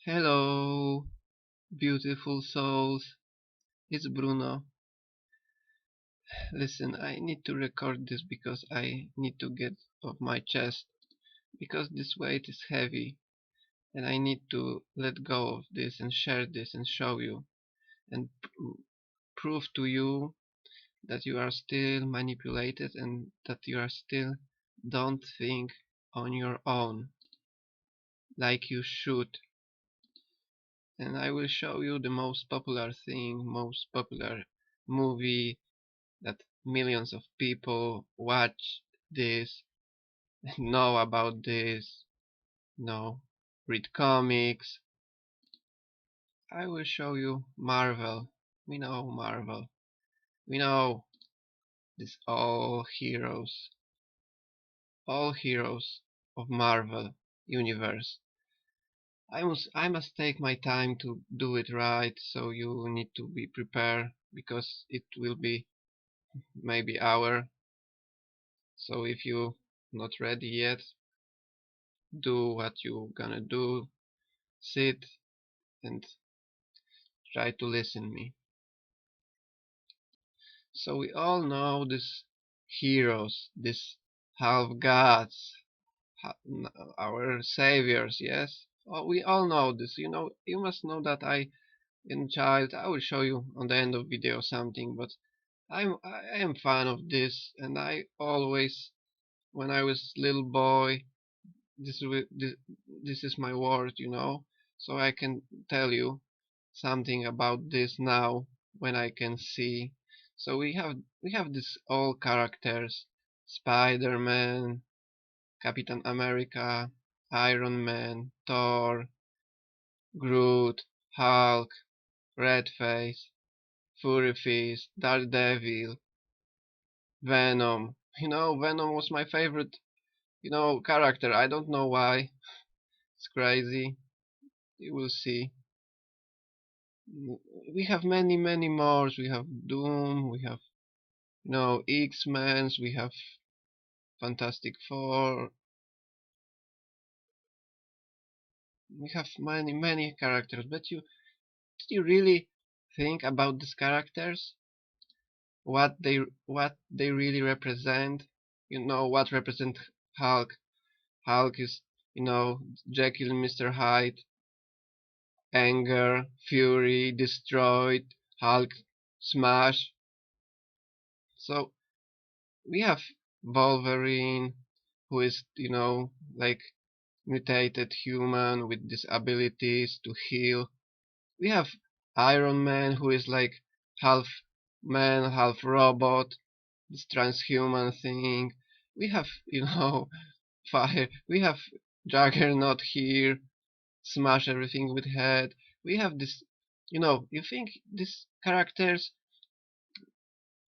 Hello, beautiful souls. It's Bruno. Listen, I need to record this because I need to get off my chest because this weight is heavy and I need to let go of this and share this and show you and prove to you that you are still manipulated and that you are still don't think on your own like you should. And I will show you the most popular thing, most popular movie that millions of people watch this, know about this, know, read comics. I will show you Marvel. We know Marvel. We know these all heroes of Marvel universe. I must take my time to do it right, so you need to be prepared because it will be maybe hour. So if you not ready yet, do what you gonna do. Sit and try to listen me. So we all know these heroes, these half gods, our saviors, yes? Oh, we all know this. You must know that in child, I will show you on the end of video something, but I am fan of this, and I always, when I was little boy, this is my word. So I can tell you something about this now when I can see. So we have these all characters: Spider-Man, Captain America, Iron Man, Thor, Groot, Hulk, Redface, Fury Fist, Daredevil, Venom. Venom was my favorite, character. I don't know why. It's crazy. You will see. We have many, many more. We have Doom. We have X-Men. We have Fantastic Four. We have many, many characters. But do you really think about these characters? What they really represent? What represent Hulk? Hulk is Jekyll, Mr. Hyde, anger, fury, destroyed, Hulk, smash. So we have Wolverine, who is like mutated human with these abilities to heal. We have Iron Man, who is like half man, half robot, this transhuman thing. We have fire. We have Juggernaut here, smash everything with head. We have this. You think these characters,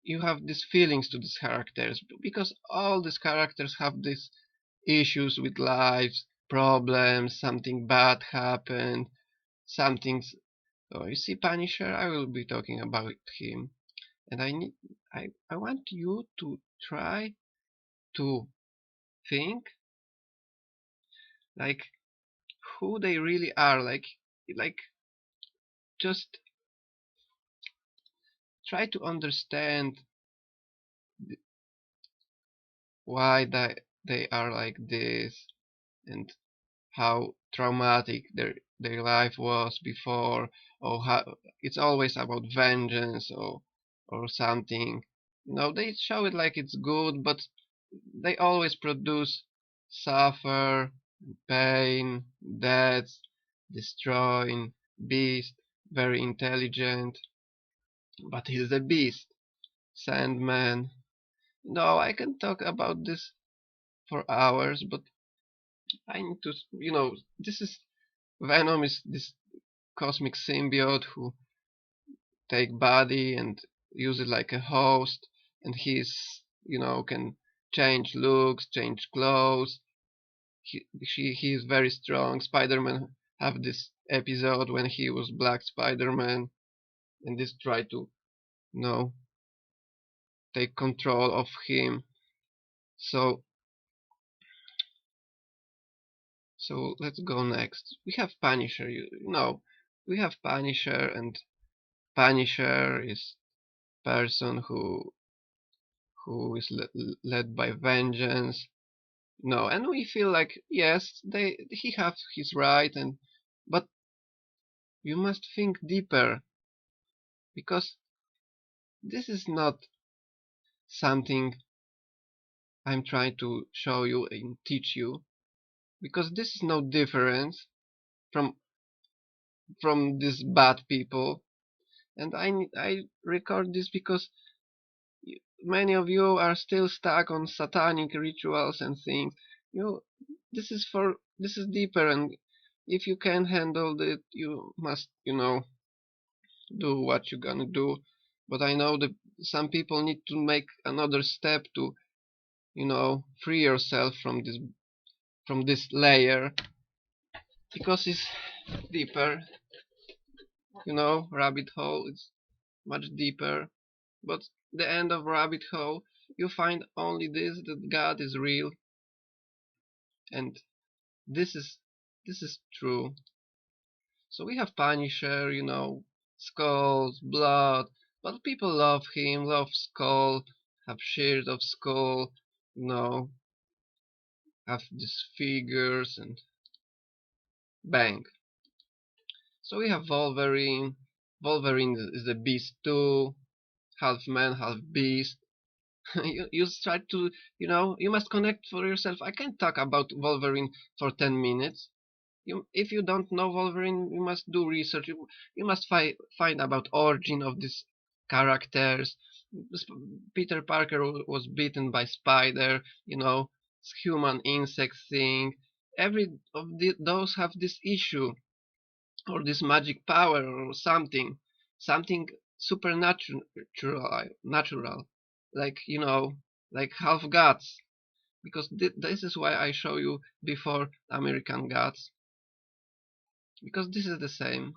you have these feelings to these characters because all these characters have these issues with lives, problems, something bad happened, something. Oh, you see, Punisher, I will be talking about him, and I want you to try to think like who they really are, like just try to understand why they are like this and how traumatic their life was before, or how it's always about vengeance or something. They show it like it's good, but they always produce suffer, pain, death, destroying, beast, very intelligent, but he's a beast. Sandman. No, I can talk about this for hours, but I need to, this is Venom is this cosmic symbiote who take body and use it like a host, and can change looks, change clothes. He is very strong. Spider-Man have this episode when he was Black Spider-Man, and this try to you know take control of him. So So let's go next. We have Punisher. You know, we have Punisher, and Punisher is person who is led by vengeance. No, and we feel like yes, he has his right, and but you must think deeper because this is not something I'm trying to show you and teach you because this is no difference from these bad people, and I record this because many of you are still stuck on satanic rituals and things. You, this is deeper, and if you can handle it, you must, do what you're gonna do. But I know that some people need to make another step to, free yourself from this layer because it's deeper. Rabbit hole is much deeper. But the end of rabbit hole, you find only this, that God is real, and this is this is true. So we have Punisher, skulls, blood, but people love him, love Skull, have shirt of Skull, you know, have these figures and bang. So we have Wolverine. Wolverine is the beast too, half man, half beast. you try to, you must connect for yourself. I can't talk about Wolverine for 10 minutes. If you don't know Wolverine, you must do research. You must find about origin of these characters. Peter Parker was bitten by spider, human insect thing. Every of those have this issue or this magic power or something supernatural, natural, like like half gods. Because this is why I show you before American gods, because this is the same.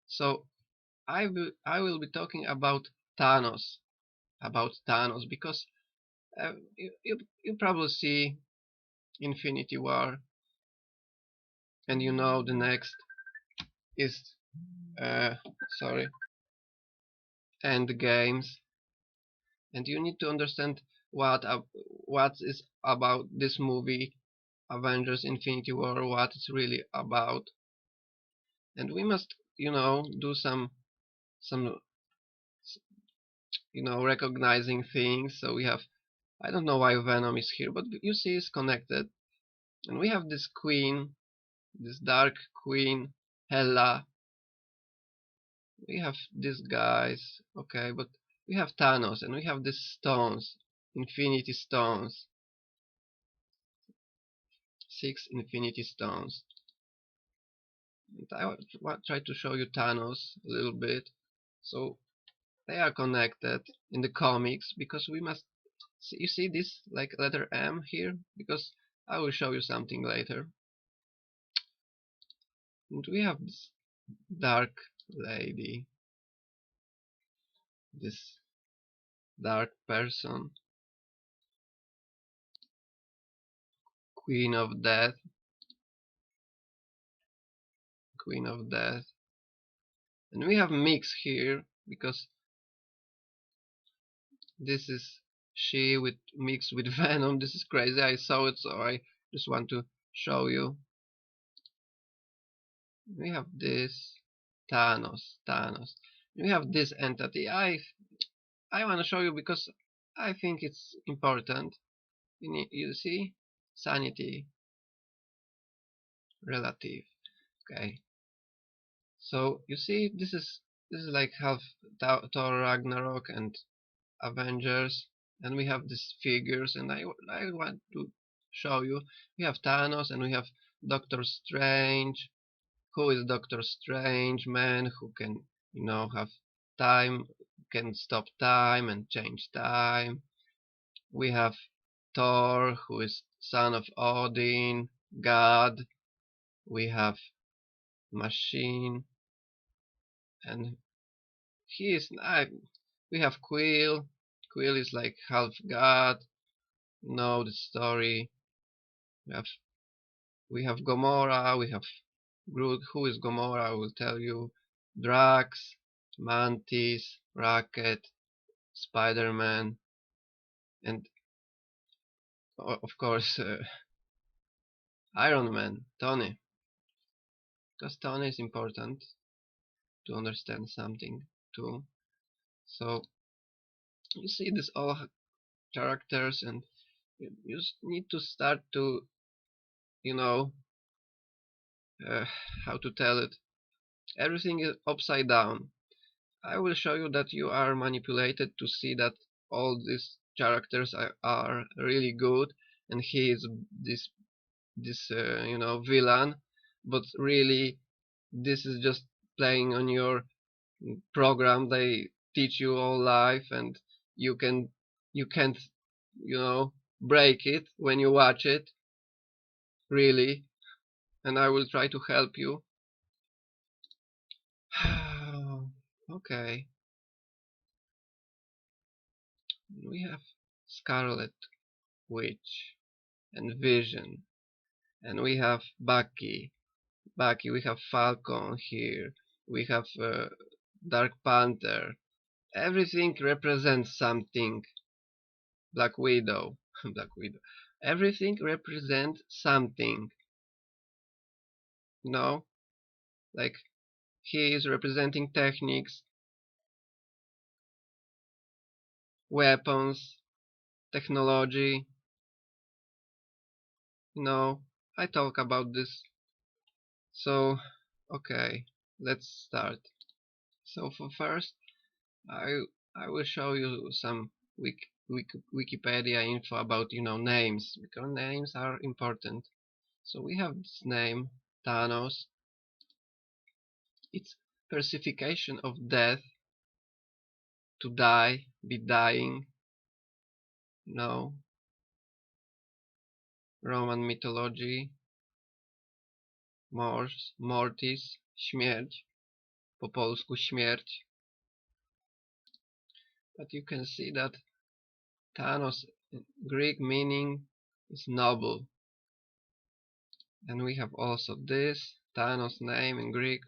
So I will be talking about Thanos because you probably see Infinity War, and the next is uh, sorry, End Games, and you need to understand what is about this movie Avengers Infinity War, what it's really about, and we must do some recognizing things. So we have, I don't know why Venom is here, but you see it's connected. And we have this queen, this dark queen, Hela. We have these guys, okay, but we have Thanos, and we have these stones, Infinity Stones, 6 Infinity Stones. And I try to show you Thanos a little bit. So they are connected in the comics because we must see, you see this like letter M here, because I will show you something later. And we have this dark lady, this dark person, queen of death, queen of death. And we have mix here because this is she with mixed with Venom. This is crazy. I saw it, so I just want to show you. We have this Thanos. We have this entity. I want to show you because I think it's important. You see, sanity, relative. Okay. So you see, this is like half Thor Ragnarok and Avengers, and we have these figures, and I want to show you. We have Thanos, and we have Doctor Strange. Who is Doctor Strange? Man who can have time, can stop time and change time. We have Thor, who is son of Odin, God. We have Machine, and he is. We have Quill. Quill is like half God. Know the story. We have Gomorrah, we have Groot. Who is Gomorrah? I will tell you. Drax, Mantis, Rocket, Spider-Man, and of course Iron Man, Tony. Because Tony is important to understand something too. So you see these all characters, and you need to start to, you know, uh, how to tell it. Everything is upside down. I will show you that you are manipulated to see that all these characters are really good, and he is this villain, but really this is just playing on your program they teach you all life, and you can you can't break it when you watch it, really. And I will try to help you. Okay, we have Scarlet Witch and Vision, and we have Bucky, we have Falcon here, we have Dark Panther. Everything represents something. Black Widow, Black Widow. Everything represents something. You know, like he is representing techniques, weapons, technology. I talk about this. So, okay, let's start. So for first, I I will show you some Wikipedia info about names, because names are important. So we have this name Thanos. It's personification of death, to die, be dying. No, Roman mythology, mortis, śmierć, po polsku śmierć. But you can see that Thanos Greek meaning is noble. And we have also this Thanos name in Greek,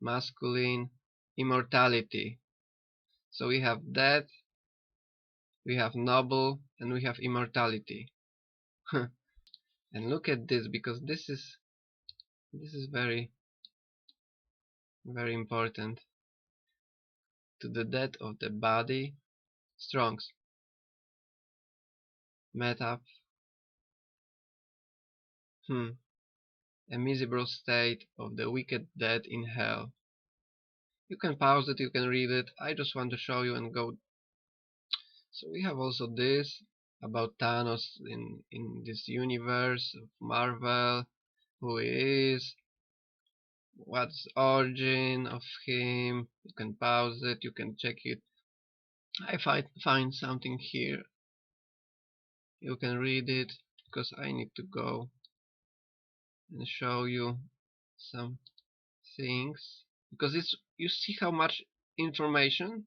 masculine, immortality. So we have death, we have noble, and we have immortality. And look at this, because this is very very important. To the death of the body, Strong's method. A miserable state of the wicked dead in hell. You can pause it, you can read it. I just want to show you and go. So we have also this about Thanos in this universe of Marvel. Who he is, what's the origin of him. You can pause it, you can check it. I find something here. You can read it, because I need to go and show you some things, because it's, you see how much information.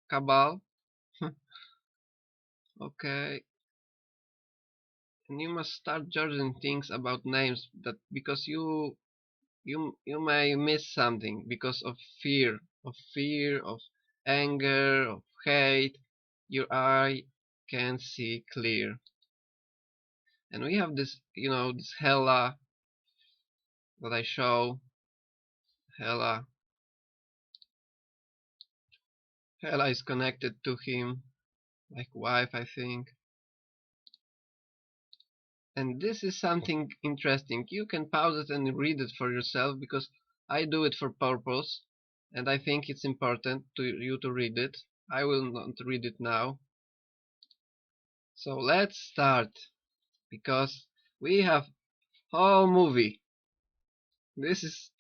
Cabal. Okay, and you must start judging things about names, that because you may miss something because of fear, of anger, of hate. Your eye can see clear. And we have this, this Hela that I show. Hela Hela is connected to him, like wife, I think. And this is something interesting. You can pause it and read it for yourself, because I do it for purpose, and I think it's important to you to read it. I will not read it now. So let's start, because we have whole movie. This is,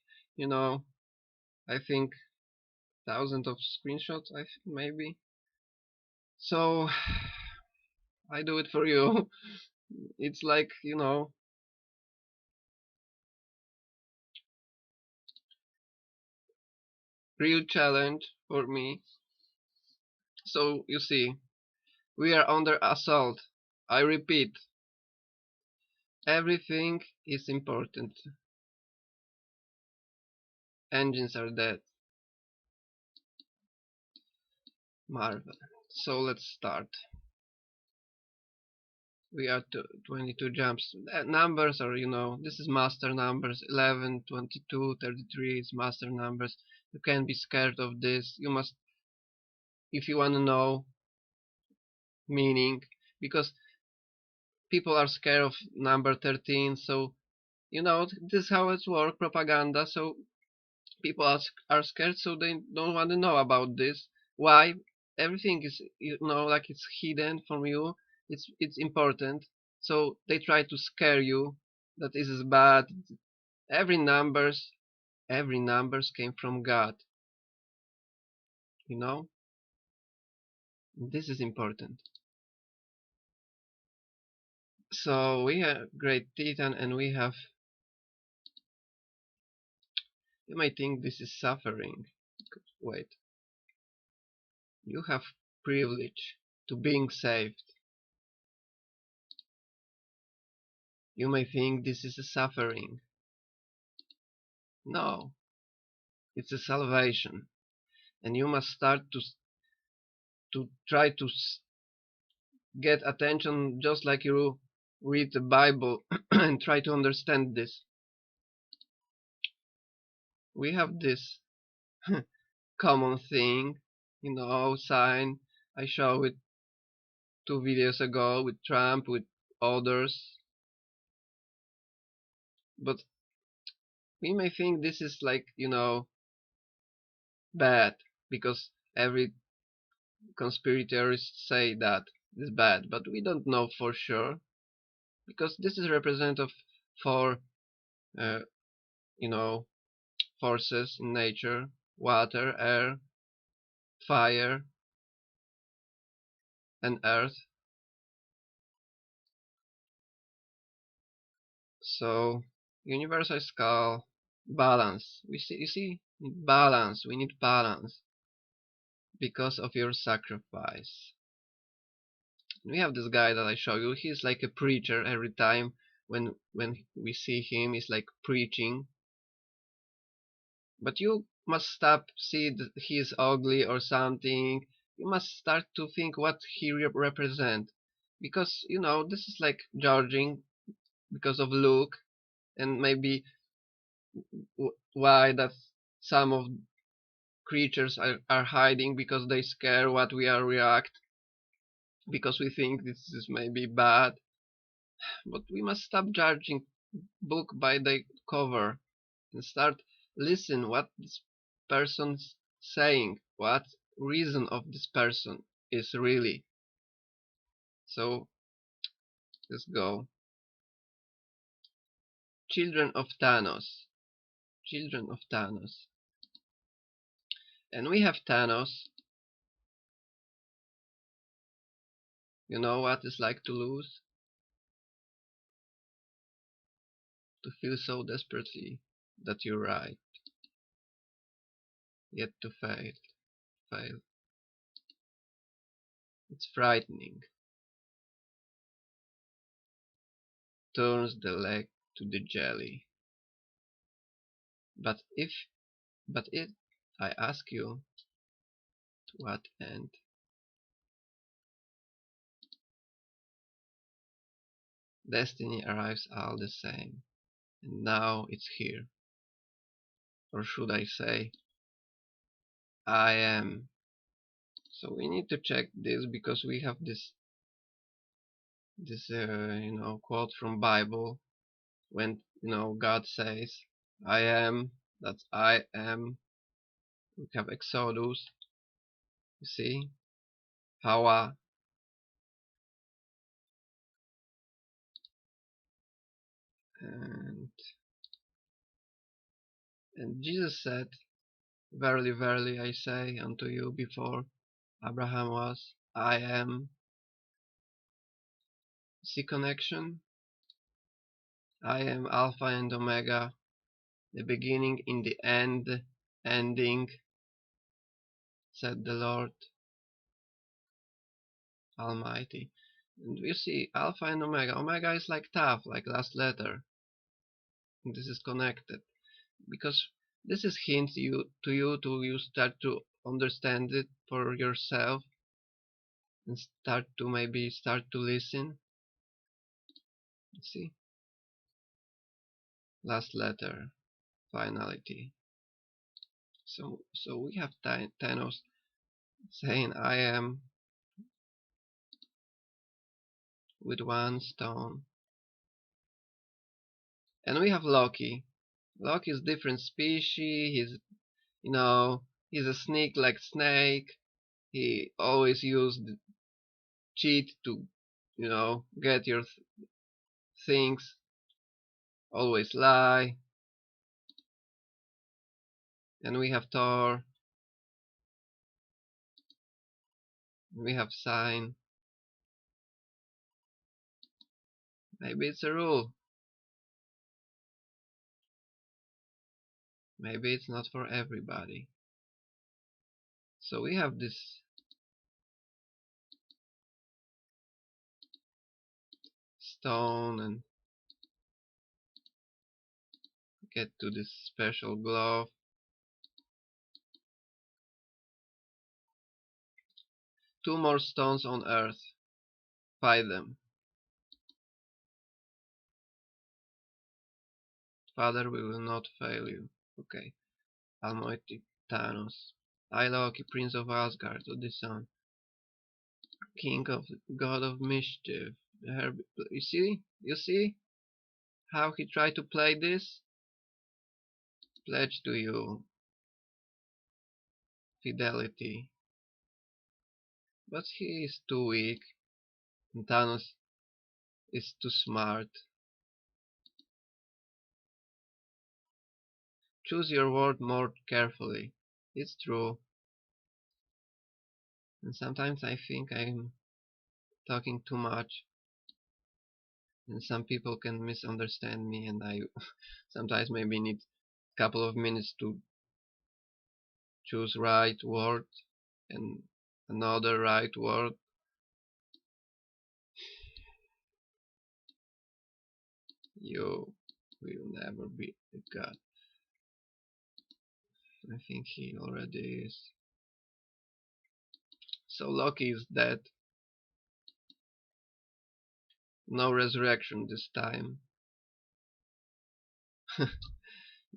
I think thousands of screenshots, I think, maybe. So I do it for you. It's like, real challenge for me. So you see, we are under assault. I repeat, everything is important. Engines are dead. Marvel. So let's start. We are to 22 jumps. Numbers are, this is master numbers. 11, 22, 33 is master numbers. You can't be scared of this. You must, if you want to know meaning, because people are scared of number 13. So, this is how it's work, propaganda. So people are scared, so they don't want to know about this. Why? Everything is, like it's hidden from you. It's important. So they try to scare you that this is bad. Every numbers, every numbers came from God. You know, this is important. So we have great Titan, and we have. You might think this is suffering. Wait, you have privilege to being saved. You may think this is a suffering. No, it's a salvation, and you must start to try to get attention, just like you read the Bible and try to understand this. We have this common thing, sign. I showed it 2 videos ago with Trump, with others, but we may think this is like, bad, because every conspirators say that is bad, but we don't know for sure, because this is representative for uh, you know forces in nature: water, air, fire, and earth. So universal skull, balance. You see balance. We need balance because of your sacrifice. We have this guy that I show you. He's like a preacher. Every time when we see him, he's like preaching. But you must stop see that he is ugly or something. You must start to think what he represent, because this is like judging because of look, and maybe why that some of creatures are hiding, because they scare what we are react, because we think this is maybe bad. But we must stop judging book by the cover and start listen what this person's saying, what reason of this person is really. So let's go. Children of Thanos. Children of Thanos. And we have Thanos. You know what it's like to lose? To feel so desperately that you're right, yet to fail. Fail. It's frightening. Turns the leg to the jelly. But if I ask you, to what end? Destiny arrives all the same, and now it's here. Or should I say, I am. So we need to check this, because we have this quote from Bible, when God says, I am, that's I am. We have Exodus, you see, Hawa, and Jesus said, verily, verily, I say unto you, before Abraham was, I am. See connection? I am Alpha and Omega, the beginning in the end, ending, said the Lord Almighty. And we see Alpha and Omega. Omega is like tough, like last letter. And this is connected because this is hint you start to understand it for yourself and start to listen. See, last letter, finality. So we have Thanos saying I am with one stone, and we have Loki. Loki is different species. You know, he's a sneak like snake. He always used cheat to, get your things. Always lie. And we have Thor. We have Sign. Maybe it's a rule. Maybe it's not for everybody. So we have this stone and get to this special glove. Two more stones on Earth. Fight them. Father, we will not fail you. Okay. Almighty Thanos. I, Loki, Prince of Asgard, of the Sun, King of God of Mischief. You see? You see how he tried to play this? Pledge to you fidelity. But he is too weak, and Thanos is too smart. Choose your word more carefully. It's true. And sometimes I think I'm talking too much, and some people can misunderstand me, and I sometimes maybe need a couple of minutes to choose right word and another right word. You will never be a god. I think he already is. So Loki is dead. No resurrection this time.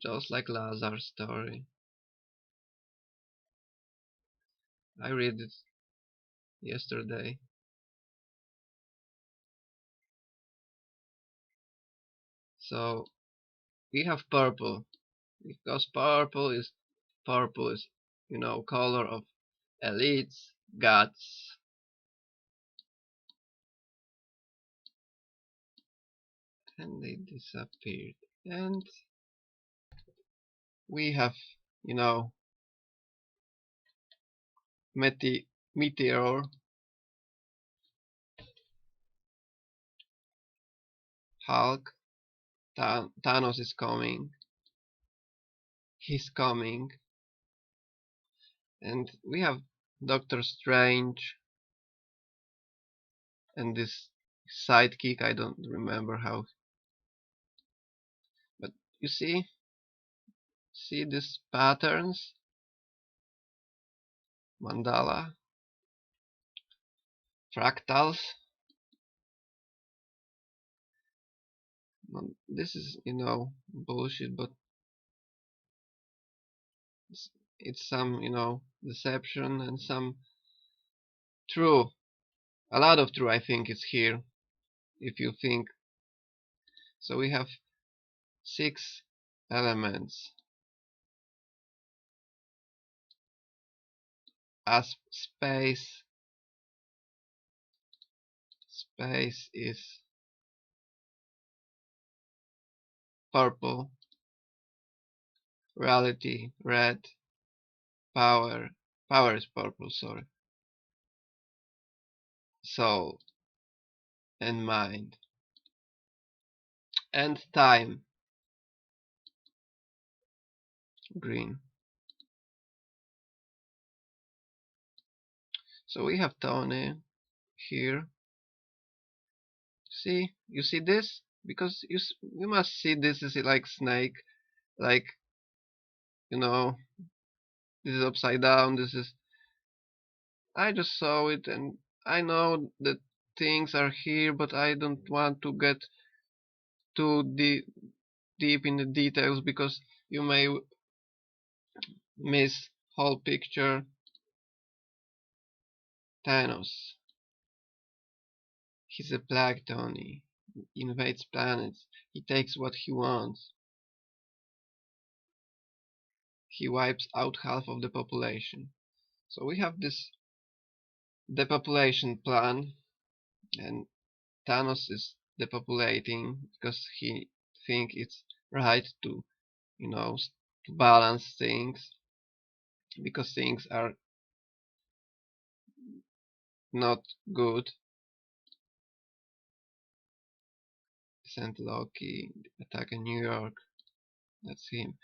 Just like Lazar's story. I read it yesterday. So we have purple because purple is color of elites, gods, and they disappeared. And we have you know meteor, Hulk, Thanos is coming. He's coming, and we have Doctor Strange and this sidekick. I don't remember how, but you see these patterns, mandala, fractals. This is bullshit, but it's some deception and some true. A lot of true, I think, is here. If you think so, we have 6 elements as space. Space is purple, reality red, power is purple, sorry, soul and mind, and time green. So we have Tony here, See, you see this? Because you must see this is like snake, like, you know, this is upside down, this is, I just saw it and I know that things are here, but I don't want to get too deep in the details because you may miss whole picture. Thanos. He's a plague Tony. He invades planets. He takes what he wants. He wipes out half of the population. So we have this depopulation plan, and Thanos is depopulating because he think it's right to, you know, to balance things because things are not good. Send Loki, attack in New York. That's him.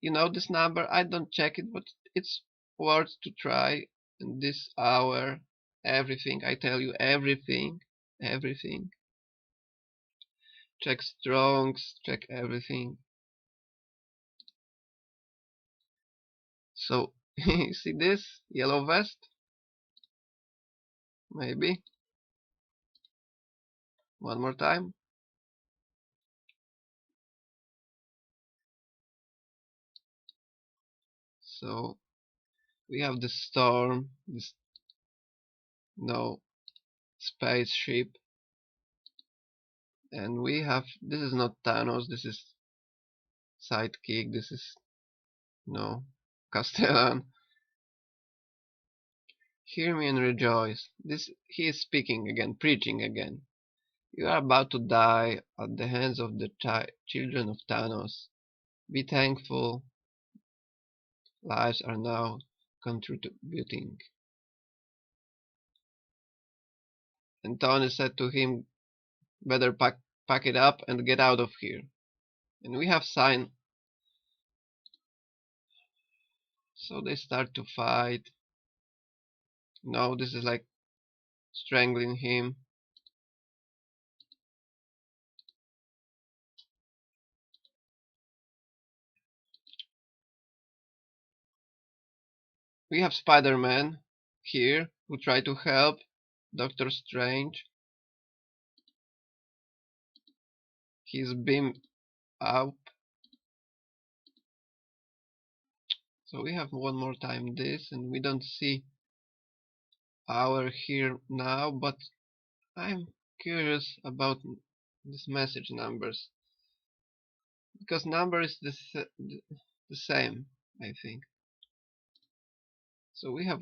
You know this number? I don't check it, but it's worth to try. In this hour, everything. I tell you everything, everything. Check strongs, check everything. So you see this yellow vest? Maybe one more time. So we have the storm, this no spaceship, and we have, this is not Thanos, this is sidekick, this is no Castellan. Hear me and rejoice. This he is speaking again, preaching again. You are about to die at the hands of the children of Thanos. Be thankful. Lives are now contributing. And Tony said to him, better pack it up and get out of here. And we have sign. So they start to fight. No, this is like strangling him. We have Spider-Man here who try to help Doctor Strange. He's beamed up. So we have one more time this, and we don't see our here now, but I'm curious about this message numbers because number is the same, I think. So we have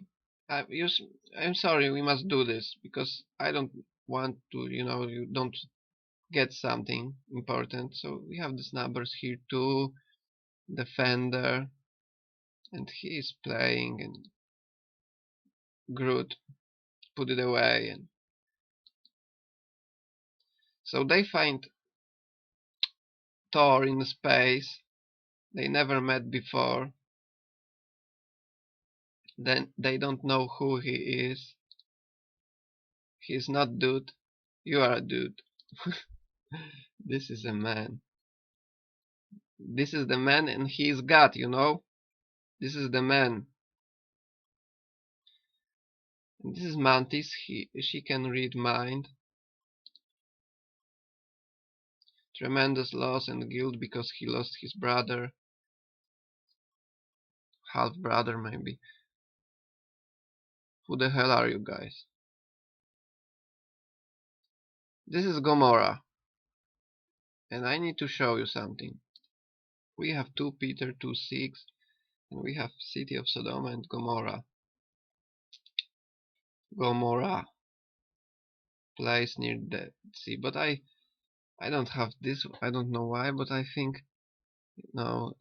I'm sorry, we must do this because I don't want to, you don't get something important. So we have these numbers here too. Defender, and he is playing, and Groot put it away, and so they find Thor in space. They never met before. Then they don't know who he is. He's not dude. You are a dude. This is a man. This is the man, and he's God, This is the man. And this is Mantis. She can read mind. Tremendous loss and guilt because he lost his brother. Half brother, maybe. Who the hell are you guys? This is Gomorrah. And I need to show you something. We have 2 Peter 2:6, and we have city of Sodom and Gomorrah. Gomorrah, place near the sea. But I don't have this. I don't know why, but I think no.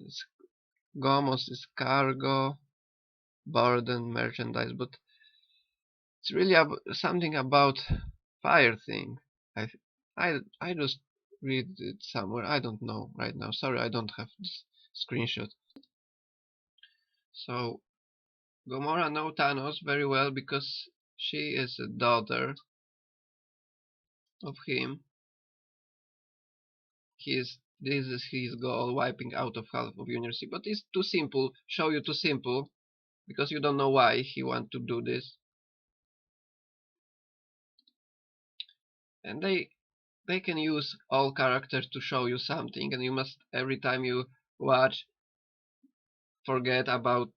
Gomos is cargo, burden, merchandise, but it's really something about fire thing. I I just read it somewhere. I don't know right now. Sorry, I don't have this screenshot. So Gomorrah knows Thanos very well because she is a daughter of him. This is his goal, wiping out of half of university. But it's too simple. Show you too simple because you don't know why he want to do this. And they can use all characters to show you something, and you must every time you watch forget about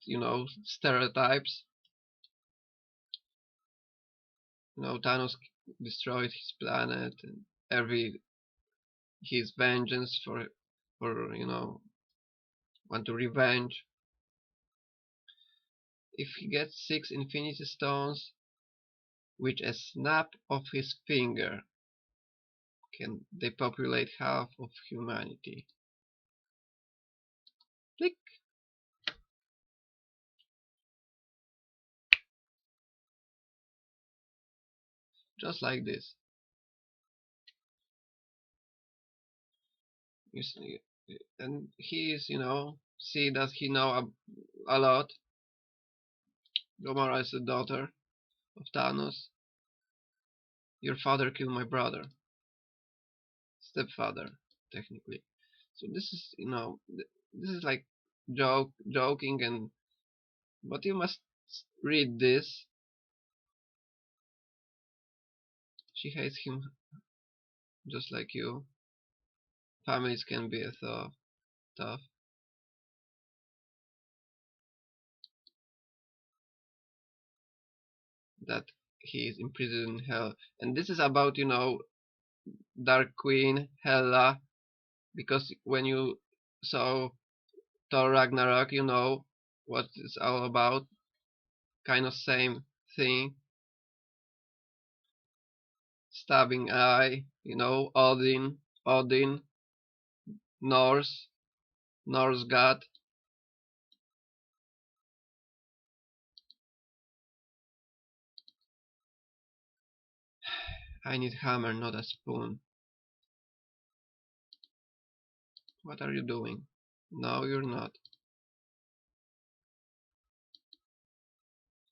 stereotypes. Thanos destroyed his planet and every his vengeance for want to revenge. If he gets 6 Infinity Stones, with a snap of his finger can depopulate half of humanity. Click. Just like this. You see, and he is, see that he know a lot. Gomorrah is the daughter of Thanos. Your father killed my brother, stepfather, technically. So this is, this is like joking, but you must read this. She hates him just like you. Families can be tough. That he is imprisoned in hell, and this is about Dark Queen Hela, because when you saw Thor Ragnarok, you know what it's all about. Kind of same thing. Stabbing eye, Odin, Norse god. I need hammer, not a spoon. What are you doing? No, you're not.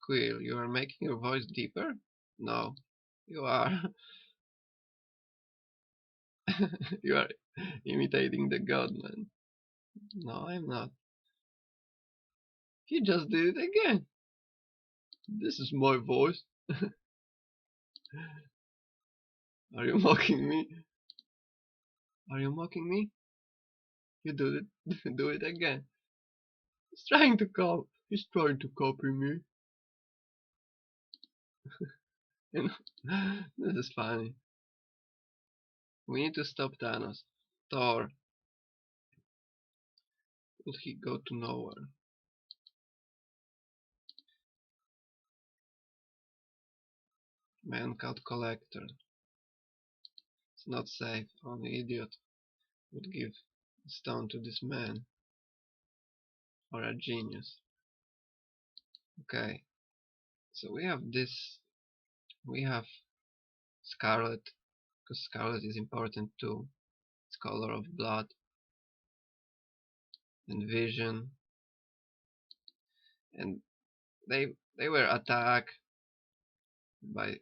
Quill, you are making your voice deeper? No, you are. You are imitating the godman. No, I'm not. He just did it again. This is my voice. Are you mocking me? Are you mocking me? You do it. Do it again. He's trying to copy. He's trying to copy me. You know, this is funny. We need to stop Thanos. Thor. Will he go to nowhere? Man called Collector. It's not safe. Only idiot would give a stone to this man. Or a genius. Okay. So we have this. We have Scarlet. Because Scarlet is important too. It's color of blood. And Vision. And they were attacked by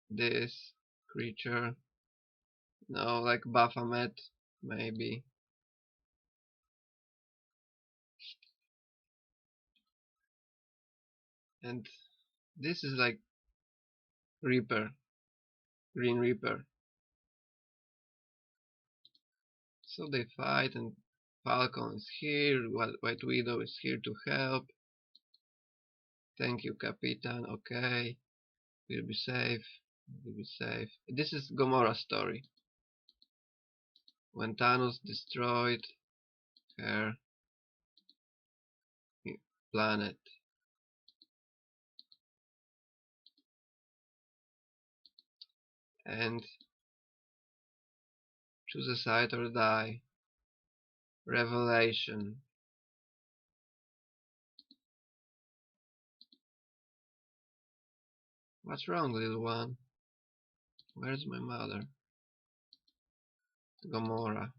this creature. No, like Baphomet, maybe. And this is like Reaper, Green Reaper. So they fight, and Falcon is here. White Widow is here to help. Thank you, Capitan. Okay, we'll be safe. We'll be safe. This is Gamora's story. When Thanos destroyed her planet. And choose a side or die. Revelation. What's wrong, little one? Where's my mother? Gamora.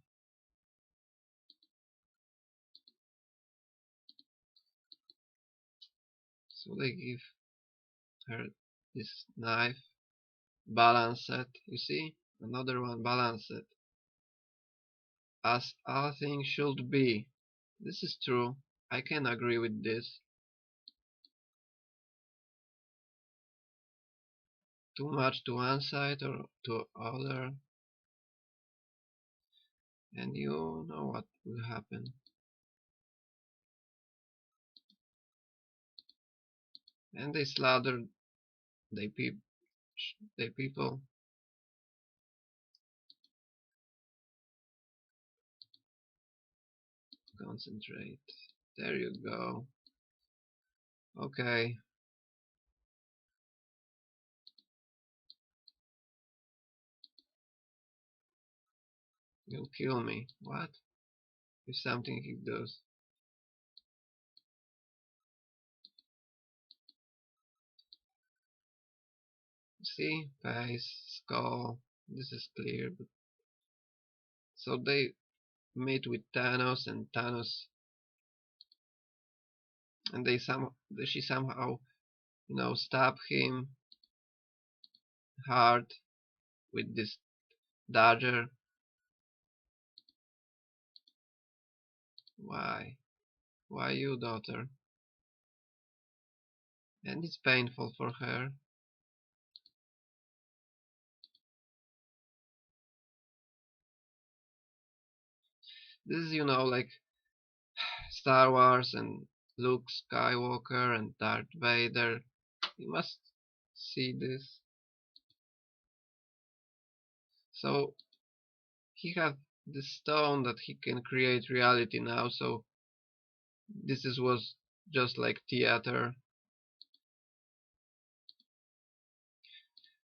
So they give her this knife, balance set, you see? Another one, balance it. As all things should be. This is true. I can agree with this. Too much to one side or to other, and you know what will happen. And they slaughtered they peop they people. Concentrate. There you go. Okay, you'll kill me. What? If something he does. See? Face, skull. This is clear. But so they meet with Thanos, and Thanos, and she somehow, stab him hard with this dagger. Why? Why you, daughter? And it's painful for her. This is, like Star Wars and Luke Skywalker and Darth Vader. You must see this. So he have this stone that he can create reality now. So was just like theater.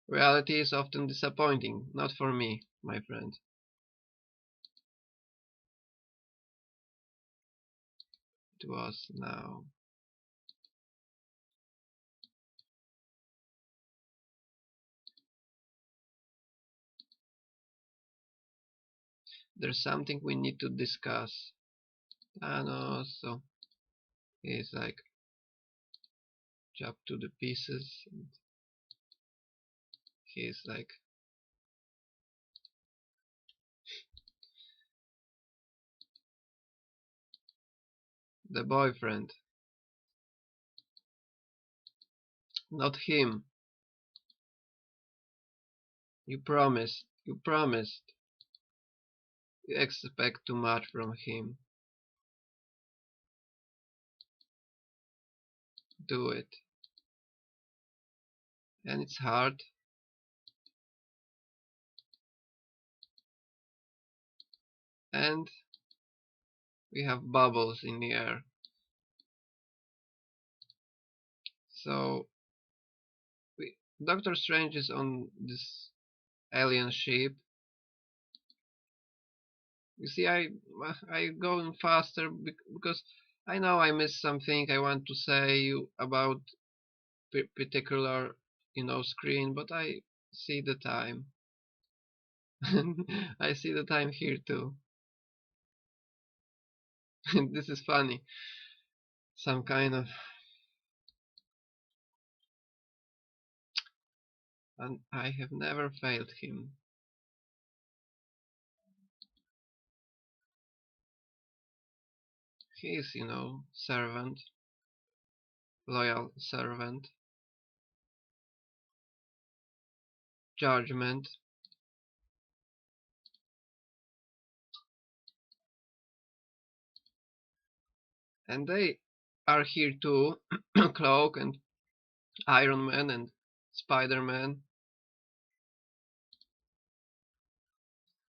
Reality is often disappointing, not for me, my friend. It was now. There's something we need to discuss. Thanos, so he's like chopped to the pieces, and he's like the boyfriend, not him. You promised, you promised. You expect too much from him. Do it. And it's hard. And we have bubbles in the air. So Doctor Strange is on this alien ship. You see, I going faster because I know I missed something I want to say you about particular screen, but I see the time. I see the time here too. This is funny. Some kind of, and I have never failed him. He is, servant, loyal servant, judgment, and they are here too. Cloak and Iron Man and Spider-Man.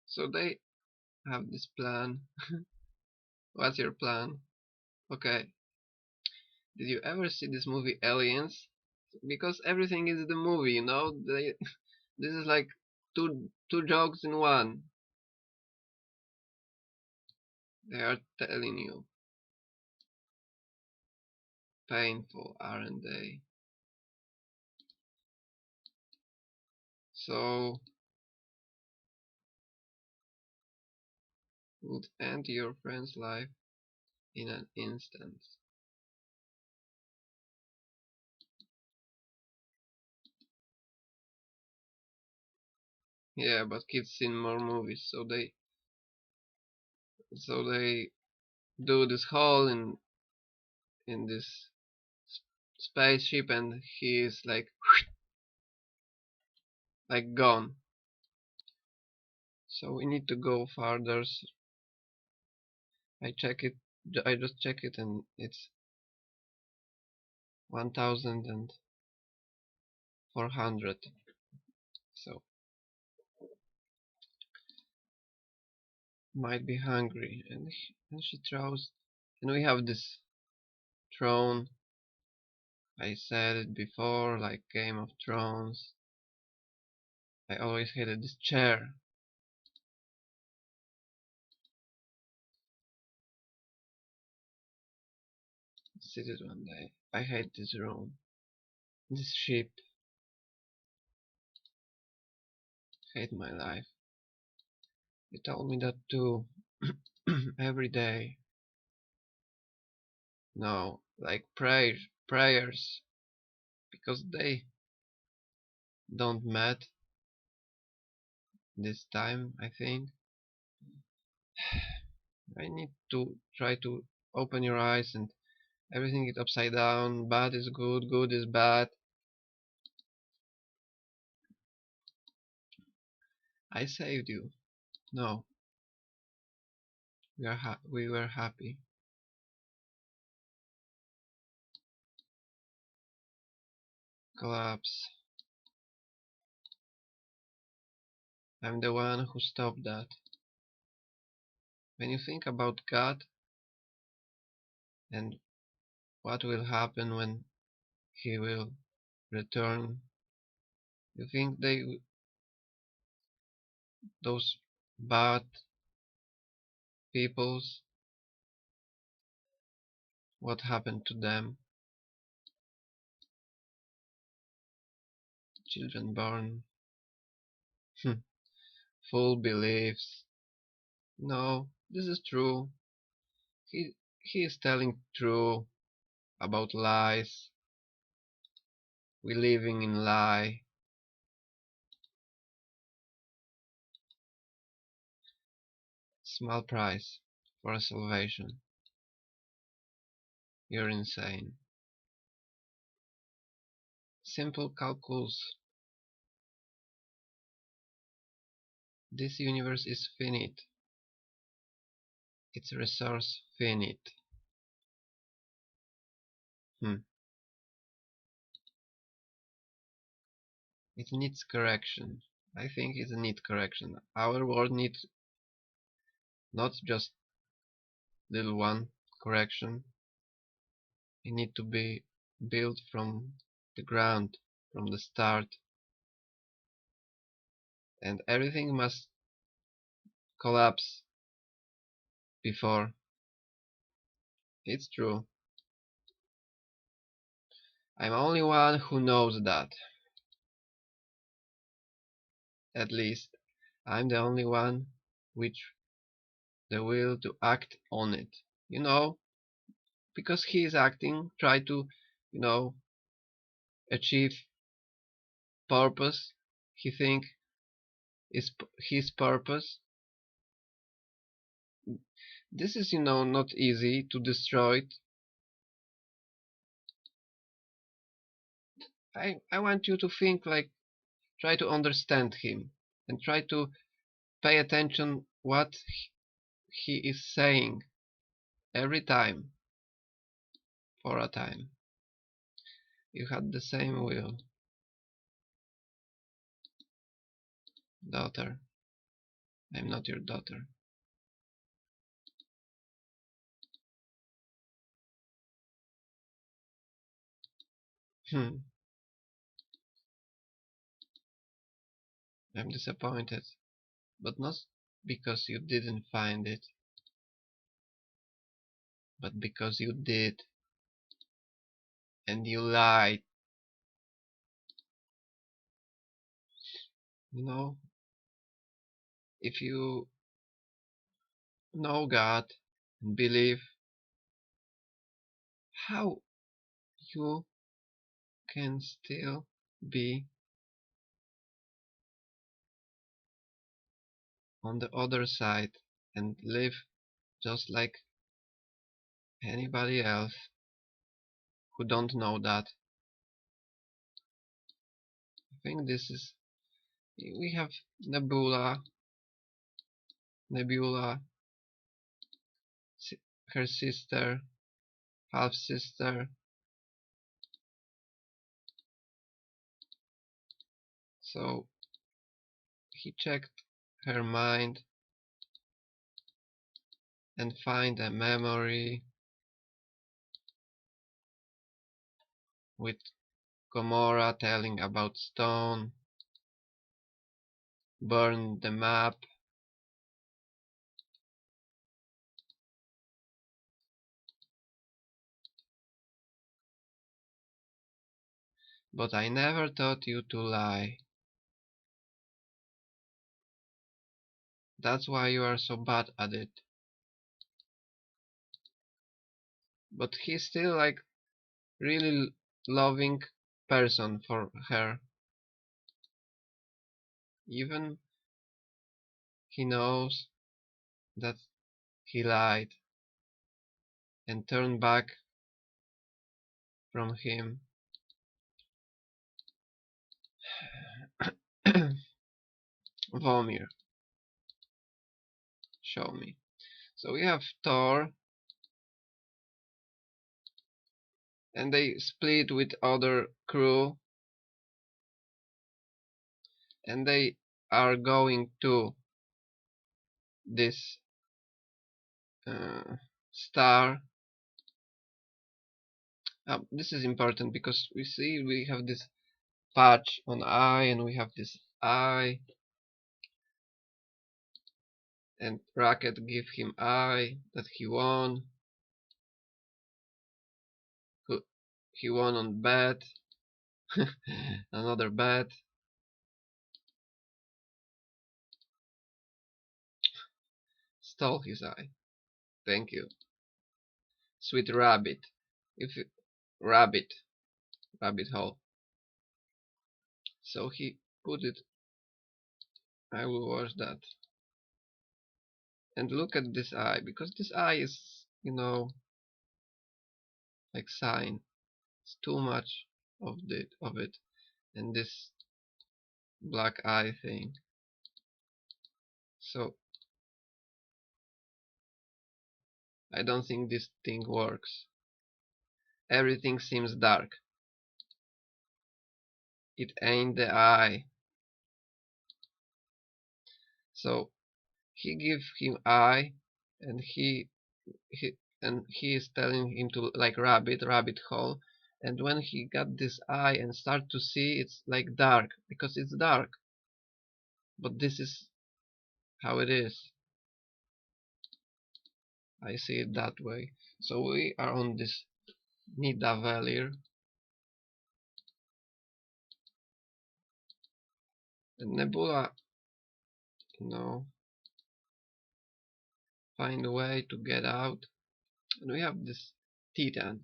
So they have this plan. What's your plan? Okay. Did you ever see this movie Aliens? Because everything is the movie, this is like two jokes in one. They are telling you. Painful, aren't they? So would end your friend's life in an instant. Yeah, but kids seen more movies, so they do this hole in this spaceship, and he is like gone. So we need to go further. I check it. I just check it, and it's 1,400. So might be hungry, and she throws. And we have this throne. I said it before, like Game of Thrones. I always hated this chair. Sit it one day. I hate this room. This ship. Hate my life. You told me that too. Every day. No, like prayers. Because they don't met this time, I think. I need to try to open your eyes, and everything is upside down. Bad is good, good is bad. I saved you. No, we were happy. Collapse. I'm the one who stopped that. When you think about God and what will happen when He will return, you think those bad peoples, what happened to them? Children born, full beliefs. No, this is true. He is telling true about lies. We living in lie. Small price for a salvation. You're insane. Simple calculus. This universe is finite. Its resource finite. Hmm. It needs correction. I think it needs correction. Our world needs not just little one correction. It needs to be built from the ground, from the start, and everything must collapse before. It's true. I'm only one who knows that. At least I'm the only one with the will to act on it. You know, because he is acting, try to, you know, achieve purpose. He think is his purpose. This is, not easy to destroy it. I want you to think like, try to understand him and try to pay attention what he is saying every time for a time. You had the same will, daughter. I'm not your daughter. Hmm. I'm disappointed, but not because you didn't find it, but because you did, and you lied. You know, if you know God and believe, how you can still be on the other side and live just like anybody else who don't know that. I think this is, we have Nebula, her sister, half sister. So he checked her mind and find a memory with Gamora telling about stone, burn the map, but I never taught you to lie. That's why you are so bad at it. But he's still like really loving person for her. Even he knows that he lied and turned back from him. Vomir, show me. So we have Thor, and they split with other crew, and they are going to this star. This is important because we see we have this patch on eye, and we have this eye, and Rocket give him eye that he won. He won on bet. Another bet. Stole his eye. Thank you. Sweet rabbit. If it, rabbit. Rabbit hole. So he put it. I will watch that. And look at this eye, because this eye is, like sign. It's too much of it. And this black eye thing. So I don't think this thing works. Everything seems dark. It ain't the eye. So he give him eye, and he is telling him to like rabbit hole. And when he got this eye and start to see, it's like dark because it's dark. But this is how it is. I see it that way. So we are on this Nidavellir, and Nebula, find a way to get out. And we have this Titan.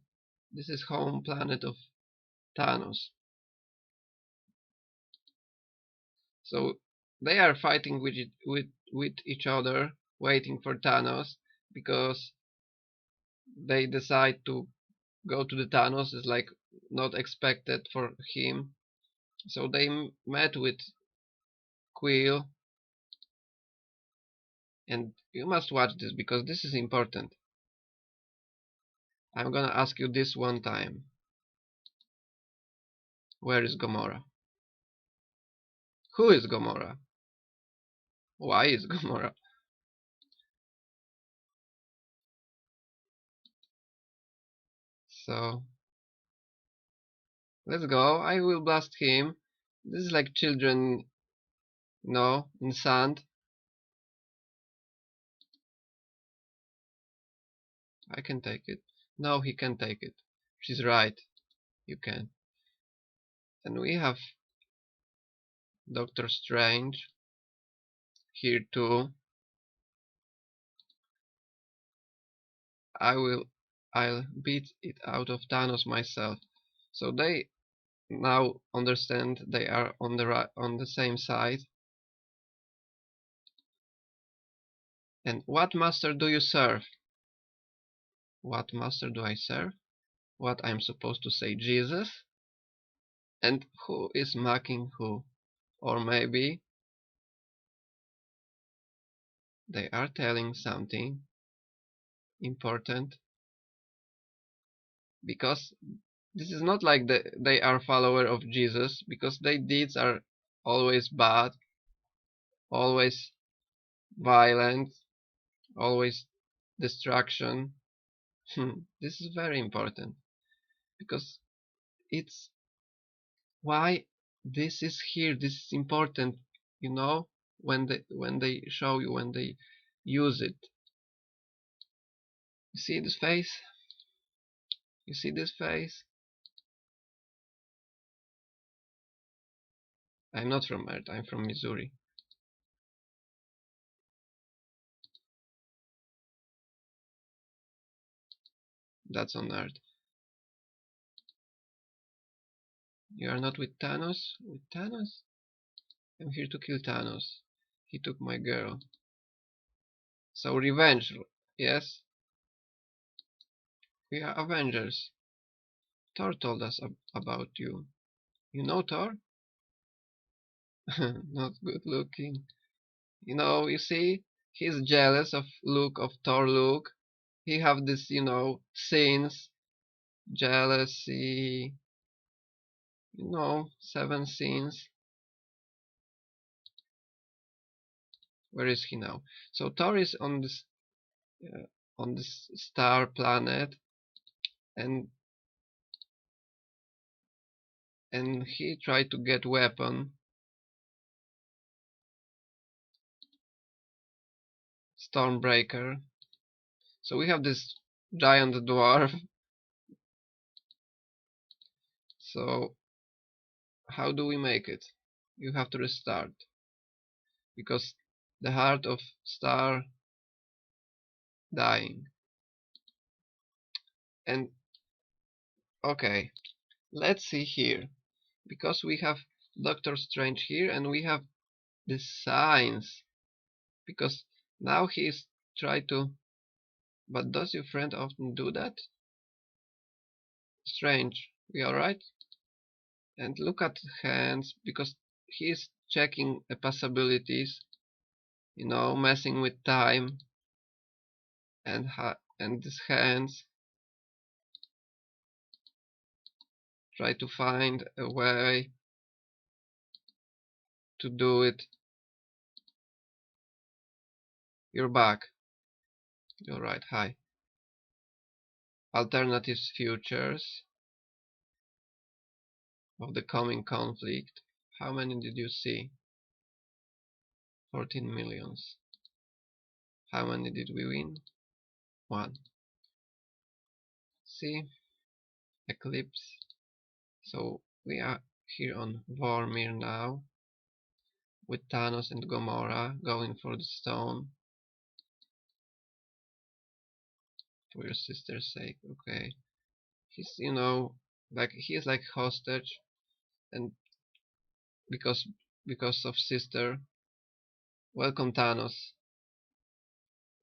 This is home planet of Thanos. So they are fighting with each other, waiting for Thanos, because they decide to go to the Thanos. Is like not expected for him. So they met with Quill, and you must watch this because this is important. I'm gonna ask you this one time. Where is Gamora? Who is Gamora? Why is Gamora? So let's go. I will blast him. This is like children, in sand. I can take it. No, he can take it. She's right. You can. And we have Doctor Strange here too. I'll beat it out of Thanos myself. So they now understand they are on the same side. And what master do you serve? What master do I serve? What I'm supposed to say? Jesus? And who is mocking who? Or maybe they are telling something important, because this is not like they are follower of Jesus, because their deeds are always bad, always violent, always destruction. This is very important, because it's why this is here. This is important, you know, when they show you, when they use it. You see this face? You see this face? I'm not from Earth, I'm from Missouri. That's on Earth. You are not with Thanos? With Thanos? I'm here to kill Thanos. He took my girl. So revenge, yes? We are Avengers. Thor told us about you. You know Thor? Not good looking. You know, you see, he's jealous of look of Thor look. He have this, sins, jealousy, 7 sins. Where is he now? So Thor is on this star planet, and he tried to get weapon, Stormbreaker. So we have this giant dwarf. So how do we make it? You have to restart, because the heart of star dying. And okay, let's see here, because we have Doctor Strange here, and we have the signs, because now he's trying to. But does your friend often do that? Strange, we alright? And look at hands, because he's checking the possibilities, messing with time, and these hands try to find a way to do it. You're back. You're right. Hi. Alternatives, futures of the coming conflict. How many did you see? 14 millions. How many did we win? 1. See? Eclipse. So we are here on Vormir now, with Thanos and Gamora going for the stone. For your sister's sake, okay. He's, he's like hostage, and because of sister. Welcome Thanos,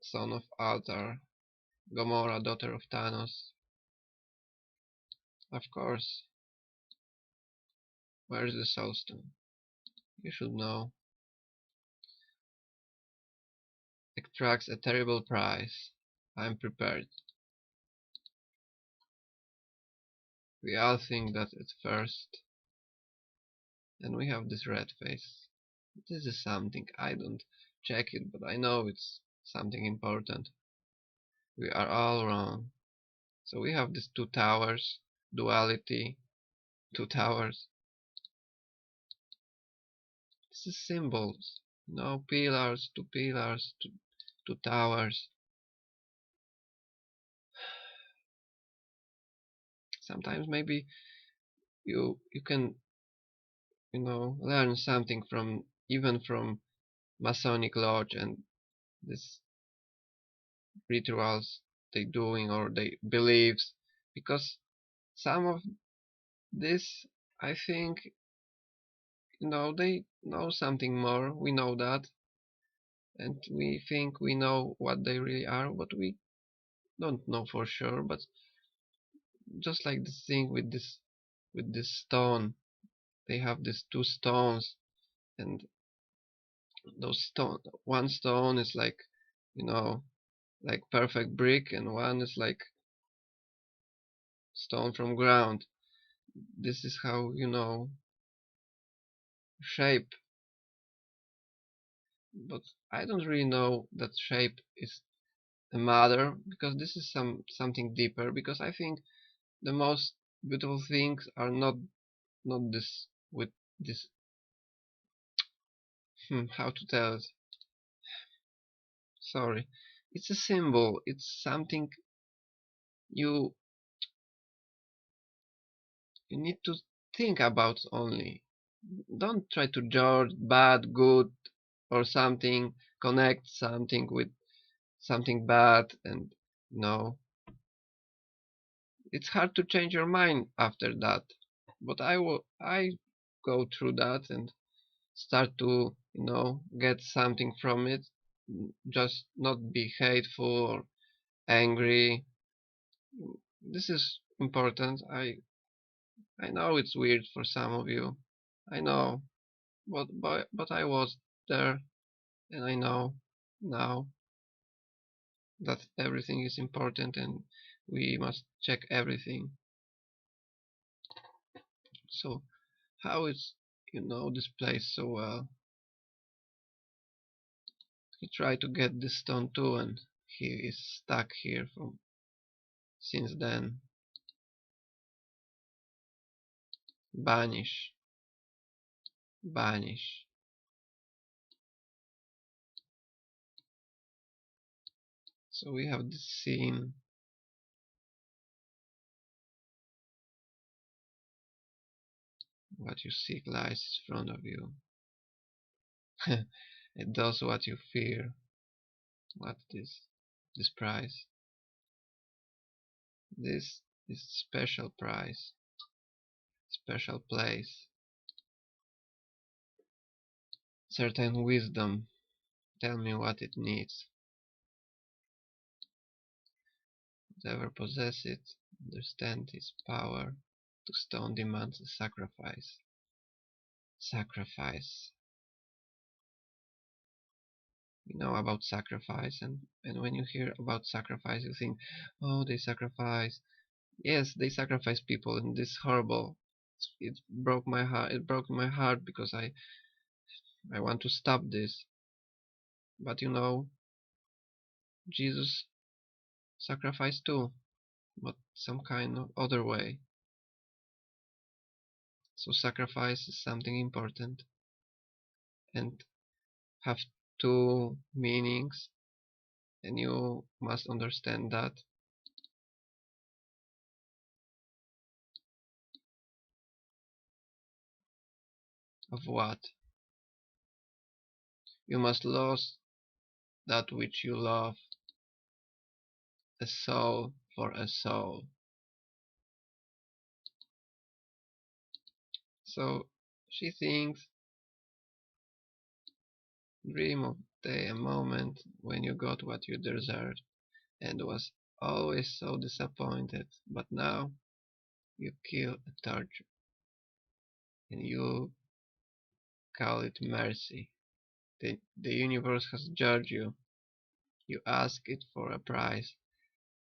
son of Altar. Gamora, daughter of Thanos. Of course. Where's the soulstone? You should know. Extracts a terrible price. I'm prepared. We all think that at first. And we have this red face. This is something. I don't check it, but I know it's something important. We are all wrong. So we have these 2 towers. Duality. 2 towers. This is symbols. No pillars, 2 pillars, 2 towers. Sometimes maybe you can learn something from, even from Masonic lodge and this rituals they doing, or they beliefs, because some of this, I think, they know something more. We know that, and we think we know what they really are, but we don't know for sure. But just like this thing with this stone, they have these two stones, and those stone one stone is like, you know, like perfect brick, and one is like stone from ground. This is how, shape. But I don't really know that shape is a matter, because this is something deeper, because I think the most beautiful things are not this with this, how to tell it, sorry, it's a symbol, it's something you you need to think about only. Don't try to judge bad, good, or something, connect something with something bad, and no, it's hard to change your mind after that. But I go through that and start to, get something from it. Just not be hateful or angry. This is important. I know it's weird for some of you. I know, but I was there, and I know now that everything is important, and we must check everything. So how is, this place so well? He tried to get this stone too, and he is stuck here from since then. Banish, banish. So we have this scene. What you seek lies in front of you. It does what you fear. What this prize? This is special prize, special place, certain wisdom. Tell me what it needs. Whatever possess it, understand its power. To stone demands a sacrifice. Sacrifice. You know about sacrifice, and when you hear about sacrifice, you think, oh, they sacrifice. Yes, they sacrifice people, and this horrible. It broke my heart. It broke my heart because I want to stop this. But Jesus sacrificed too, but some kind of other way. So sacrifice is something important and have two meanings, and you must understand that. Of what? You must lose that which you love, a soul for a soul. So she thinks, dream of day a moment when you got what you deserved, and was always so disappointed, but now you kill a torture, and you call it mercy. The universe has judged you. You asked it for a prize,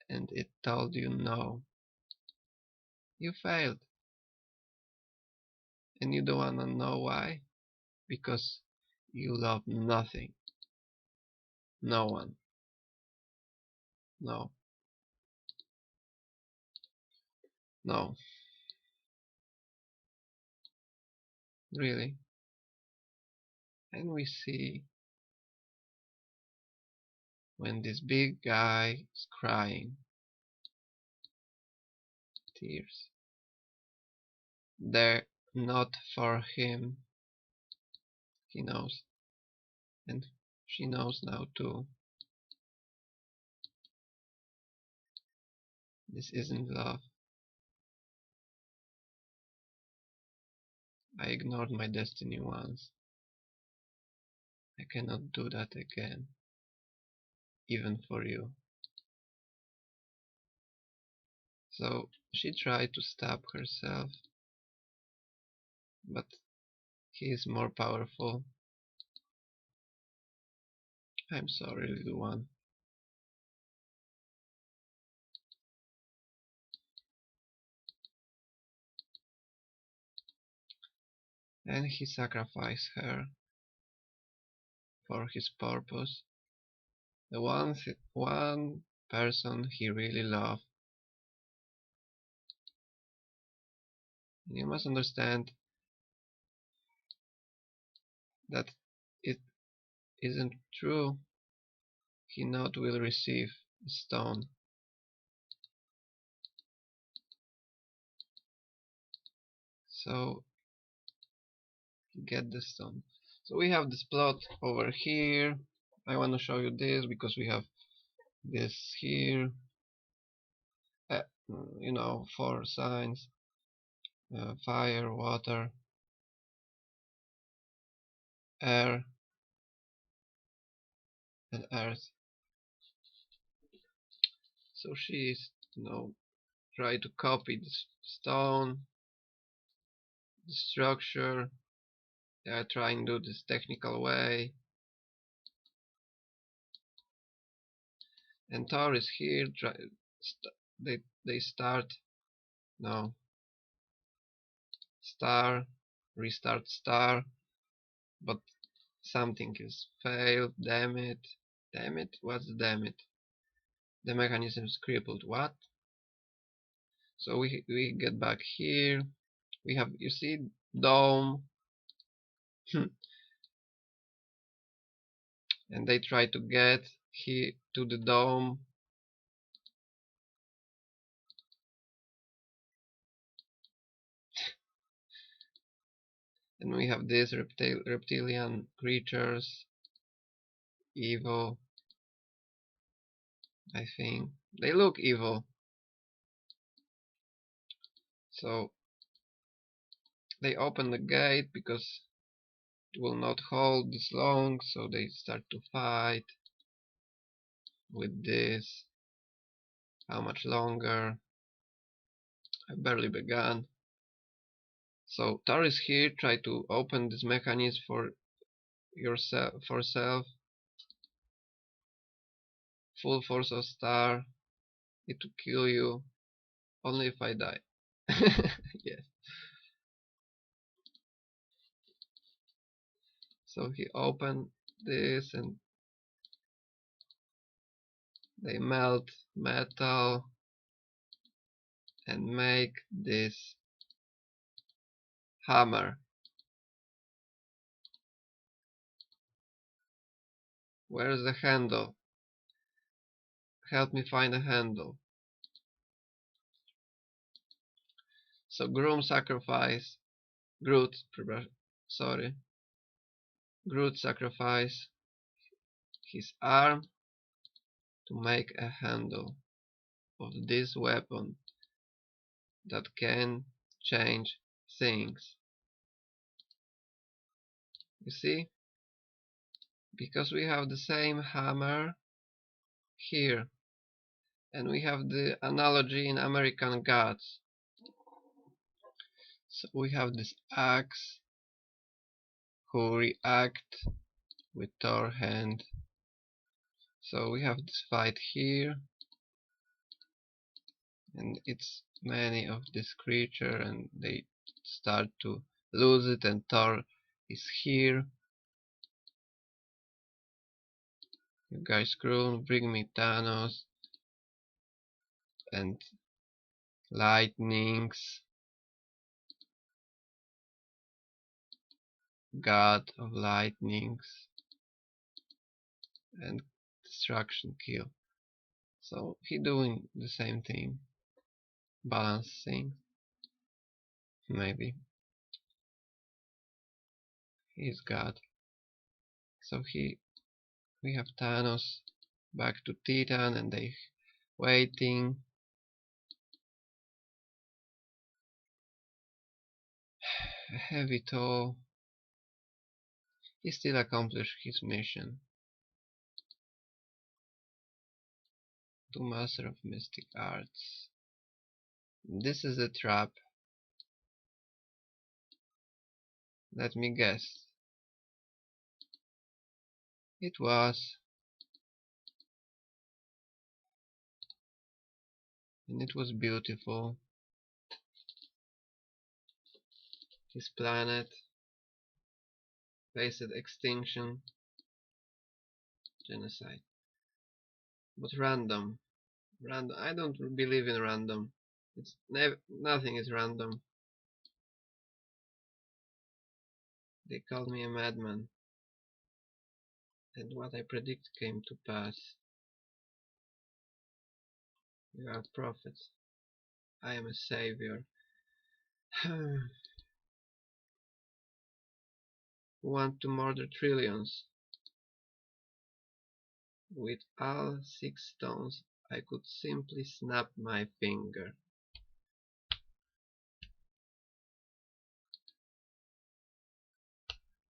and it told you no. You failed, and you don't wanna know why? Because you love nothing, no one, no, no, really. And we see when this big guy is crying, tears. They're not for him, he knows, and she knows now too. This isn't love. I ignored my destiny once. I cannot do that again, even for you. So she tried to stab herself, but he is more powerful. I'm sorry, little one. And he sacrificed her for his purpose. The one person he really loved. And you must understand that it isn't true. He not will receive a stone. So get the stone. So we have this plot over here. I want to show you this because we have this here. Uh, you know, 4 signs: fire, water, air, and earth. So she is, try to copy the stone, the structure. They are trying to do this technical way. And Thor is here. They start. No. Star. Restart star. But something is failed. Damn it. Damn it. What's the damn it? The mechanism is crippled. What? So we get back here. We have, you see, dome. And they try to get here to the dome. And we have these reptilian creatures, evil. I think they look evil. So they open the gate because it will not hold this long, so they start to fight with this. How much longer? I barely began. So Tar is here, try to open this mechanism for yourself, for self. Full force of Star. It will kill you only if I die. Yes. So he opened this and they melt metal and make this hammer. Where is the handle? Help me find a handle. So Groot sacrifice. Groot sacrifice his arm to make a handle of this weapon that can change things. You see? Because we have the same hammer here, and we have the analogy in American Gods. So we have this axe who react with Thor hand. So we have this fight here, and it's many of this creature, and they start to lose it, and Thor is here. You guys screw, bring me Thanos and lightnings, god of lightnings, and destruction kill. So he doing the same thing, balancing, maybe. He's god. So we have Thanos back to Titan, and they waiting. A heavy toll. He still accomplished his mission. To Master of Mystic Arts. This is a trap. Let me guess. It was. And it was beautiful. His planet faced extinction, genocide. But random. Random. I don't believe in random. It's nothing is random. They called me a madman. And what I predict came to pass. You are a prophet. I am a savior. Who want to murder trillions? With all 6 stones, I could simply snap my finger.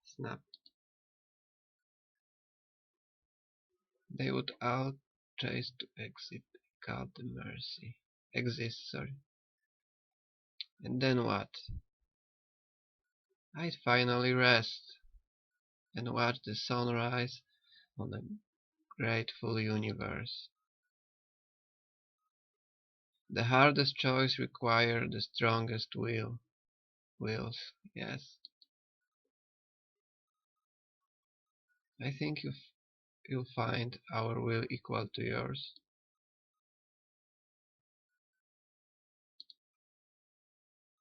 Snap. They would all chase to exit. God the mercy. Exist, sorry. And then what? I'd finally rest and watch the sunrise on a grateful universe. The hardest choice requires the strongest wills, yes. I think you'll find our will equal to yours.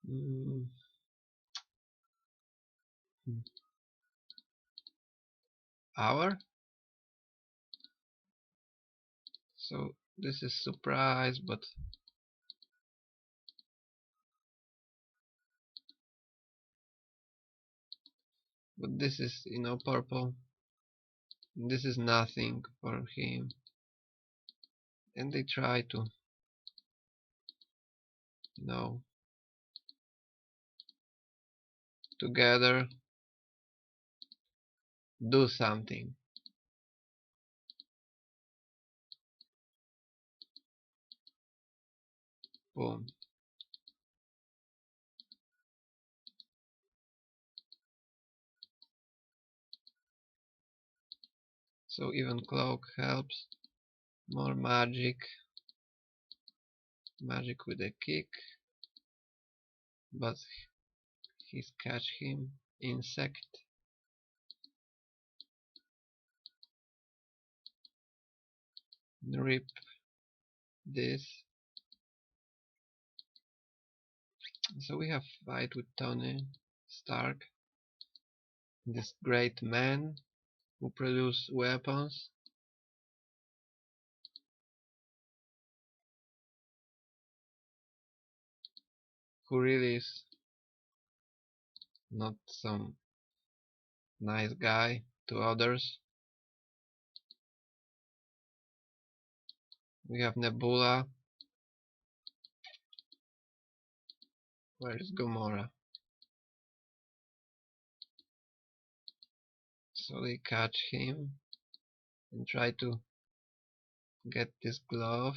Mm. Our? So this is surprise, but this is, purple. This is nothing for him. And they try to, you know, together do something. Boom. So even cloak helps. More magic. Magic with a kick. But he's catch him. Insect. Rip this. So we have fight with Tony Stark. This great man who produce weapons. Who really is not some nice guy to others. We have Nebula. Where is Gamora? So they catch him and try to get this glove.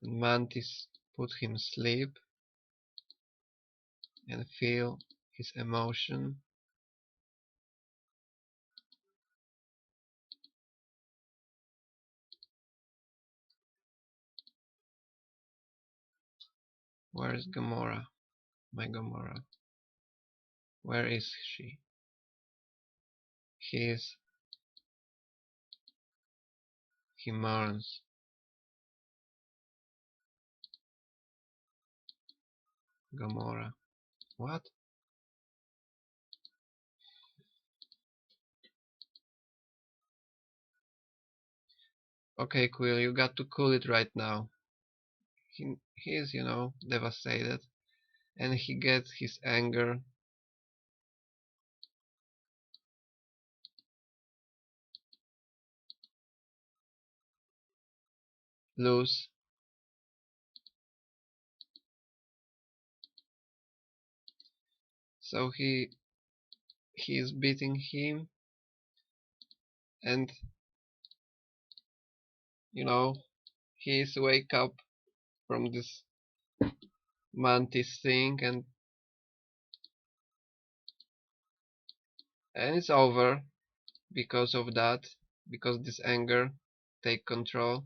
And Mantis put him sleep and feel his emotion. Where is Gamora? My Gamora. Where is she? He mourns. Gamora. What? Okay, Quill, you got to cool it right now. He is, devastated. And he gets his anger loose. So he he's beating him, and you know he's wake up from this mantis thing, and it's over because of that, because this anger take control.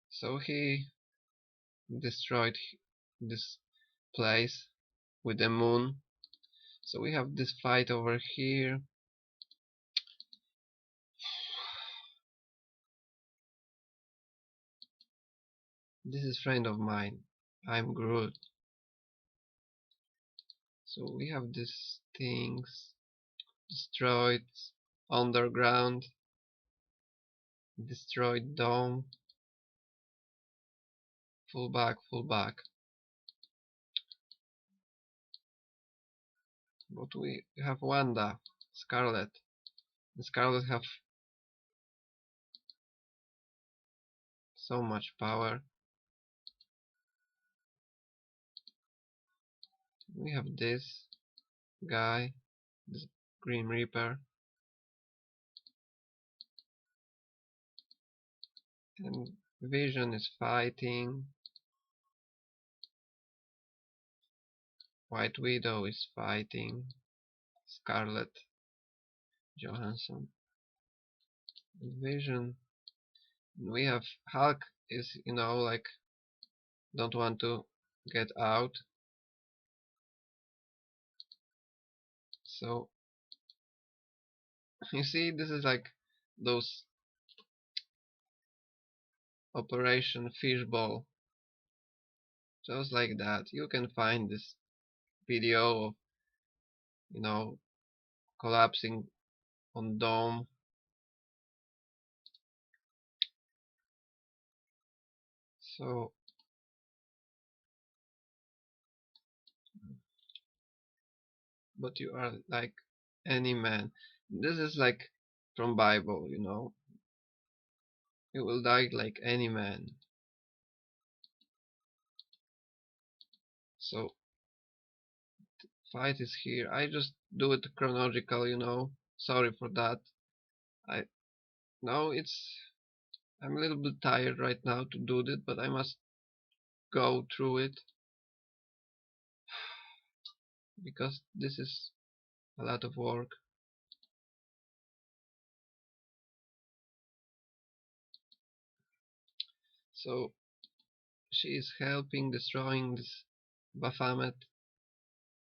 So he destroyed this place with the moon. So we have this fight over here. This is friend of mine. I'm Groot. So we have these things destroyed underground, destroyed dome, full back, full back. But we have Wanda, Scarlet. And Scarlet have so much power. We have this guy, this Grim Reaper, and Vision is fighting. White Widow is fighting. Scarlett Johansson. And Vision. We have Hulk is, like don't want to get out. So you see, this is like those Operation Fishbowl. Just like that. You can find this video of, collapsing on dome. So but you are like any man. This is like from Bible, you will die like any man. So fight is here. I just do it chronological, sorry for that. I know I'm a little bit tired right now to do this, but I must go through it because this is a lot of work. So she is helping destroying this Baphomet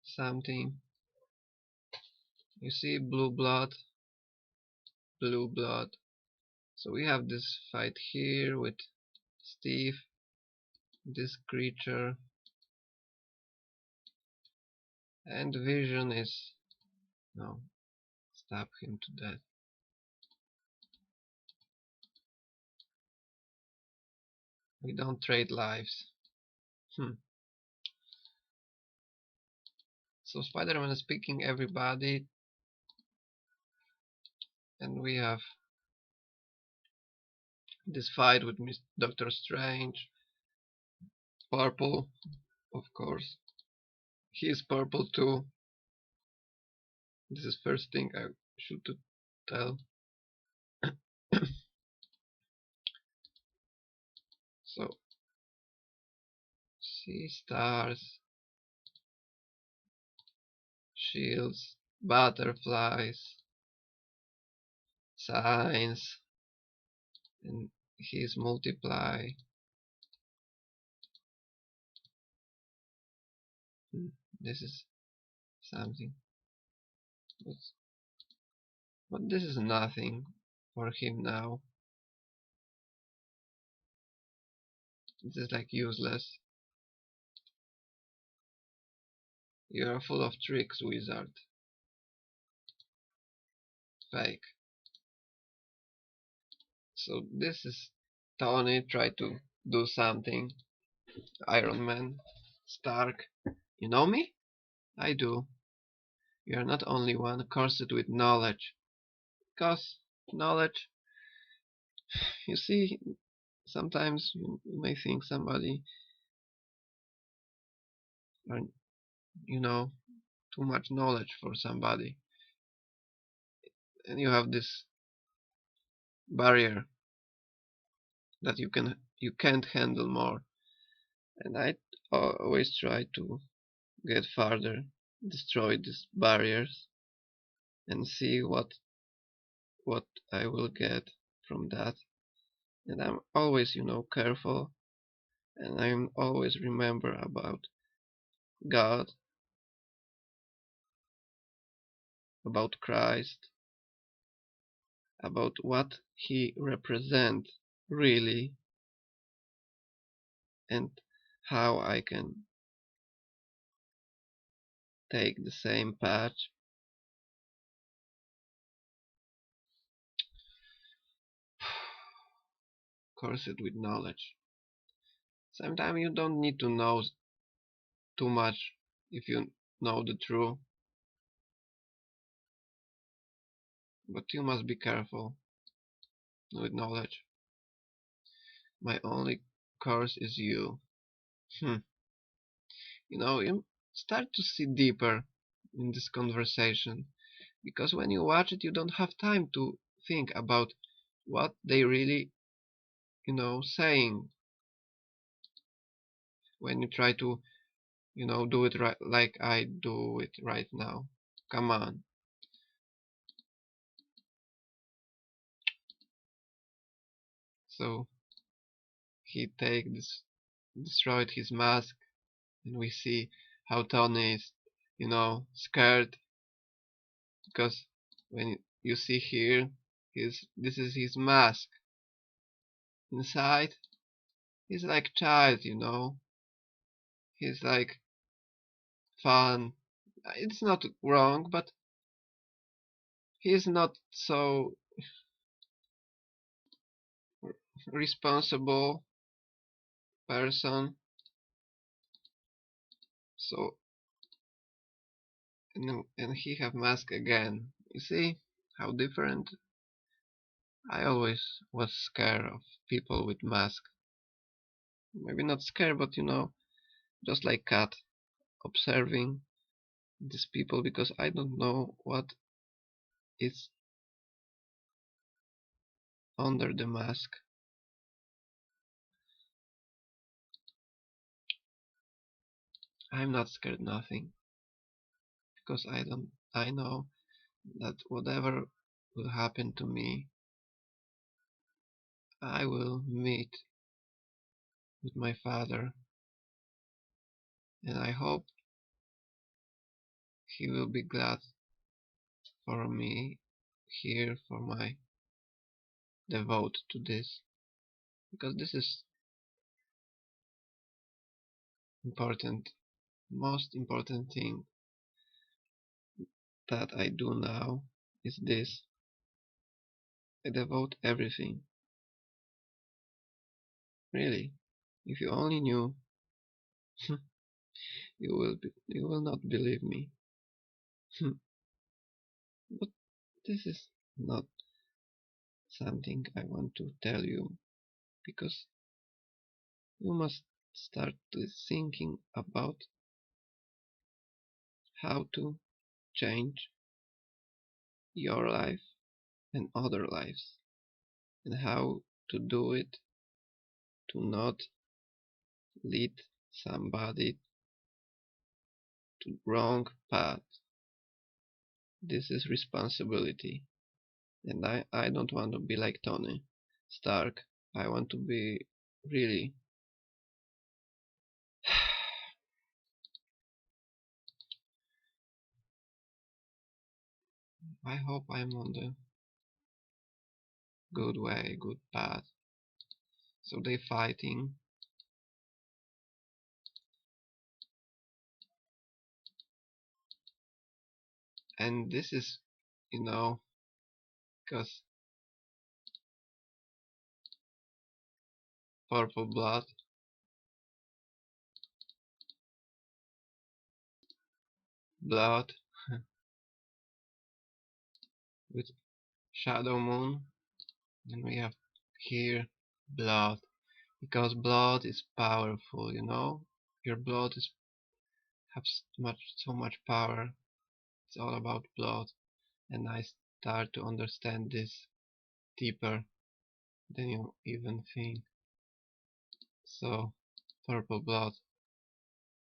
something. You see blue blood. So we have this fight here with Steve, this creature, and Vision is no, stab him to death. We don't trade lives. So Spider-Man is picking everybody, and we have this fight with Doctor Strange. Purple, of course. He is purple too. This is first thing I should tell. So sea stars, shields, butterflies, signs, and his multiply. This is something, but this is nothing for him now. This is like useless. You are full of tricks, wizard. Fake. So this is Tony try to do something. Iron Man, Stark. You know me? I do. You are not only one cursed with knowledge. Because knowledge, you see, sometimes you may think somebody are, too too much knowledge for somebody, and you have this barrier that you can't handle more. And I always try to get farther, destroy these barriers, and see what I will get from that. And I'm always, careful, and I'm always remember about God, about Christ, about what He represents really, and how I can take the same path, course it with knowledge. Sometimes you don't need to know too much if you know the truth, but you must be careful with knowledge. My only course is you. Hmm. You start to see deeper in this conversation, because when you watch it, you don't have time to think about what they really, saying. When you try to, do it right like I do it right now. Come on. So he destroyed his mask, and we see how Tony is, scared, because when you see here, this is his mask. Inside, he's like child, He's like fun. It's not wrong, but he's not so responsible person. So and he have mask again. You see how different? I always was scared of people with mask. Maybe not scared, but just like cat, observing these people, because I don't know what is under the mask. I'm not scared nothing, because I know that whatever will happen to me, I will meet with my father, and I hope he will be glad for me here, for my devote to this, because this is important, most important thing that I do now is this. I devote everything. Really, if you only knew, you will not believe me. But this is not something I want to tell you, because you must start thinking about how to change your life and other lives, and how to do it to not lead somebody to wrong path. This is responsibility, and I don't want to be like Tony Stark. I want to be really. I hope I'm on the good way, good path. So they fighting, and this is, you know, because purple blood with shadow moon, and we have here blood, because blood is powerful. Your blood is have so much power. It's all about blood, and I start to understand this deeper than you even think. So, purple blood.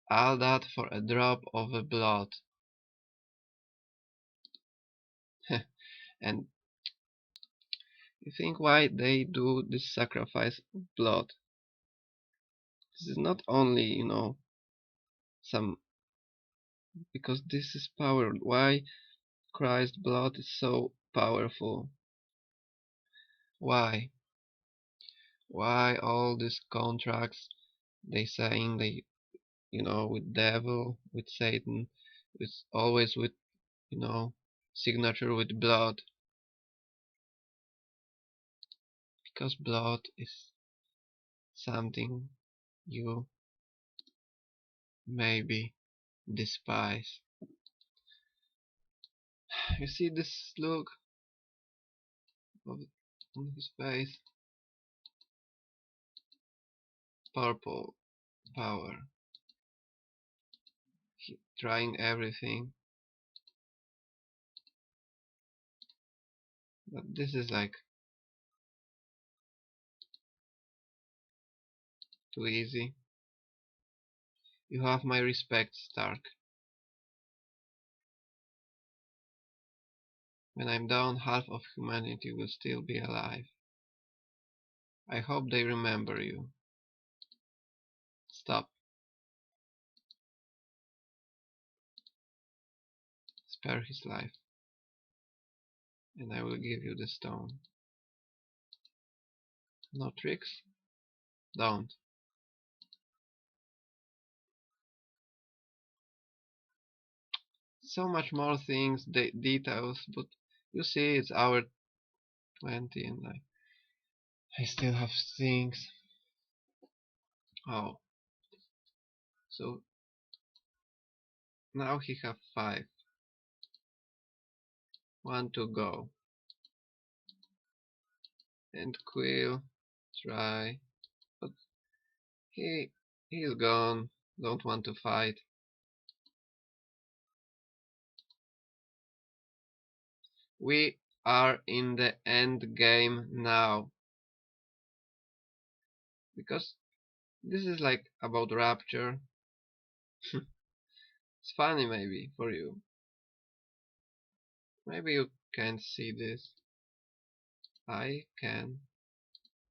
All that for a drop of a blood. And you think why they do this sacrifice of blood? This is not only, some, because this is power. Why Christ's blood is so powerful? Why? Why all these contracts they saying they, with devil, with Satan, with always with, signature with blood? Because blood is something you maybe despise. You see this look of, on his face? Purple power. He trying everything, but this is like too easy. You have my respect, Stark. When I'm down, half of humanity will still be alive. I hope they remember you. Stop. Spare his life, and I will give you the stone. No tricks? Don't. So much more things, details, but you see, it's hour 20 and I still have things. Oh, so now he have 5. 1 to go. And Quill try, but he's gone. Don't want to fight. We are in the end game now, because this is like about rapture. It's funny maybe for you. Maybe you can't see this. I can.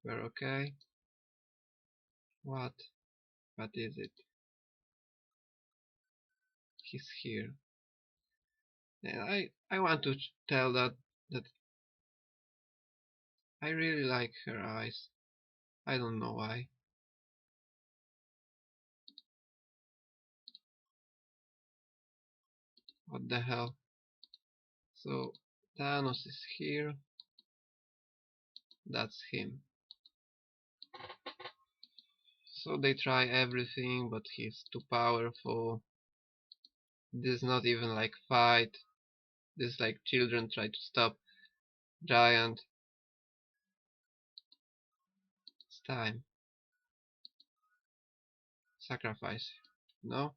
We're okay. What? What is it? He's here. And I want to tell that I really like her eyes. I don't know why. What the hell? So Thanos is here. That's him. So they try everything, but he's too powerful. This is not even like fight. This is like children try to stop giant. It's time. Sacrifice. No?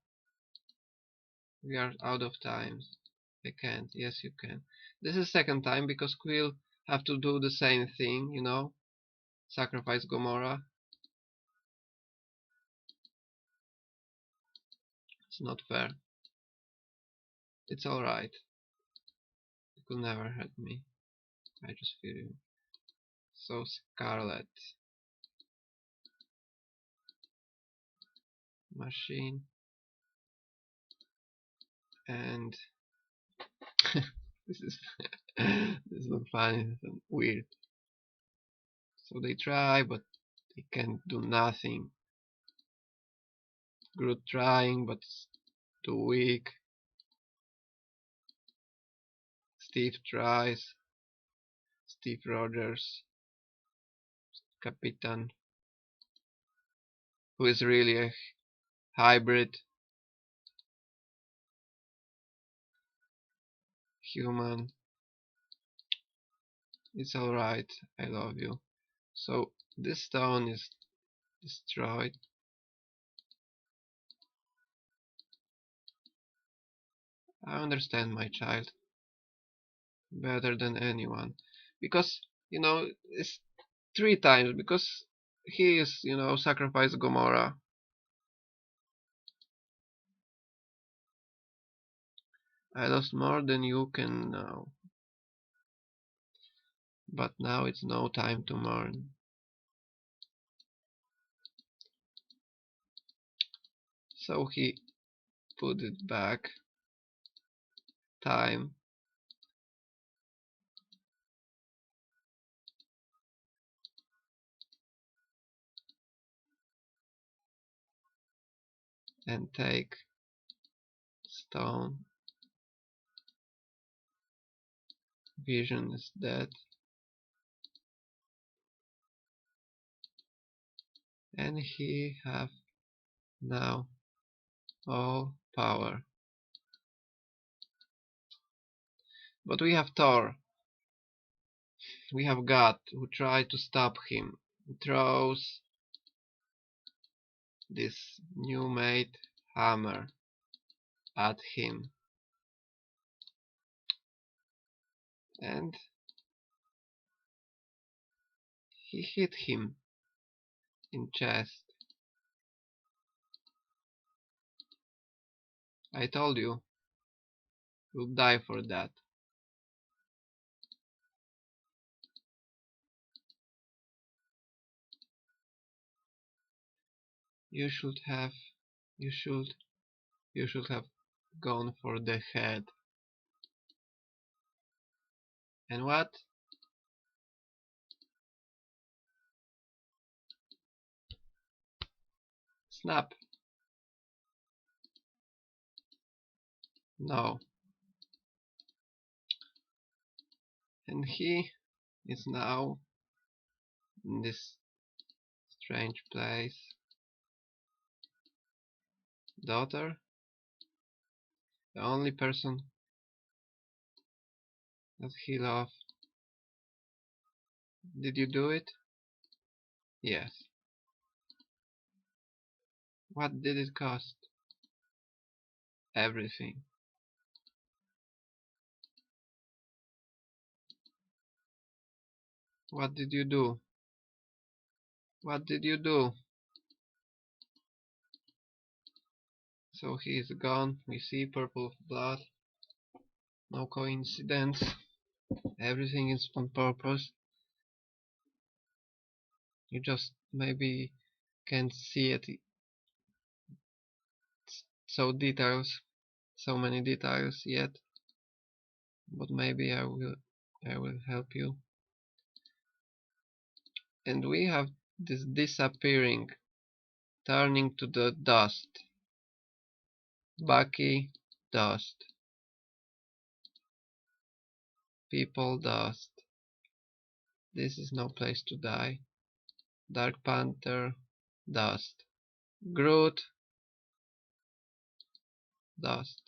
We are out of time. I can't. Yes, you can. This is second time because Quill have to do the same thing, Sacrifice Gamora. It's not fair. It's alright. You could never hurt me. I just feel you. So Scarlet. Machine. And this is this is not funny, it's weird. So they try, but they can't do nothing. Groot trying, but too weak. Steve tries. Steve Rogers, Capitan, who is really a hybrid human. It's alright, I love you. So this stone is destroyed. I understand, my child, better than anyone. Because, it's 3 times, because he is, sacrificed Gomorrah. I lost more than you can know. But now it's no time to mourn. So he put it back. Time. And take stone. Vision is dead. And he have now all power. But we have Thor. We have God who tried to stop him. He throws this new made hammer at him. And he hit him in chest. I told you, you'll die for that. You should have, you should, you should have gone for the head. And what? Snap. No. And he is now in this strange place. Daughter, the only person that he loved. Did you do it? Yes. What did it cost? Everything. What did you do? What did you do? So he is gone. We see purple blood. No coincidence. Everything is on purpose. You just maybe can't see it. So many details yet. But maybe I will help you. And we have this disappearing, turning to the dust. Bucky, dust. People, dust. This is no place to die. Dark Panther, dust. Groot, dust.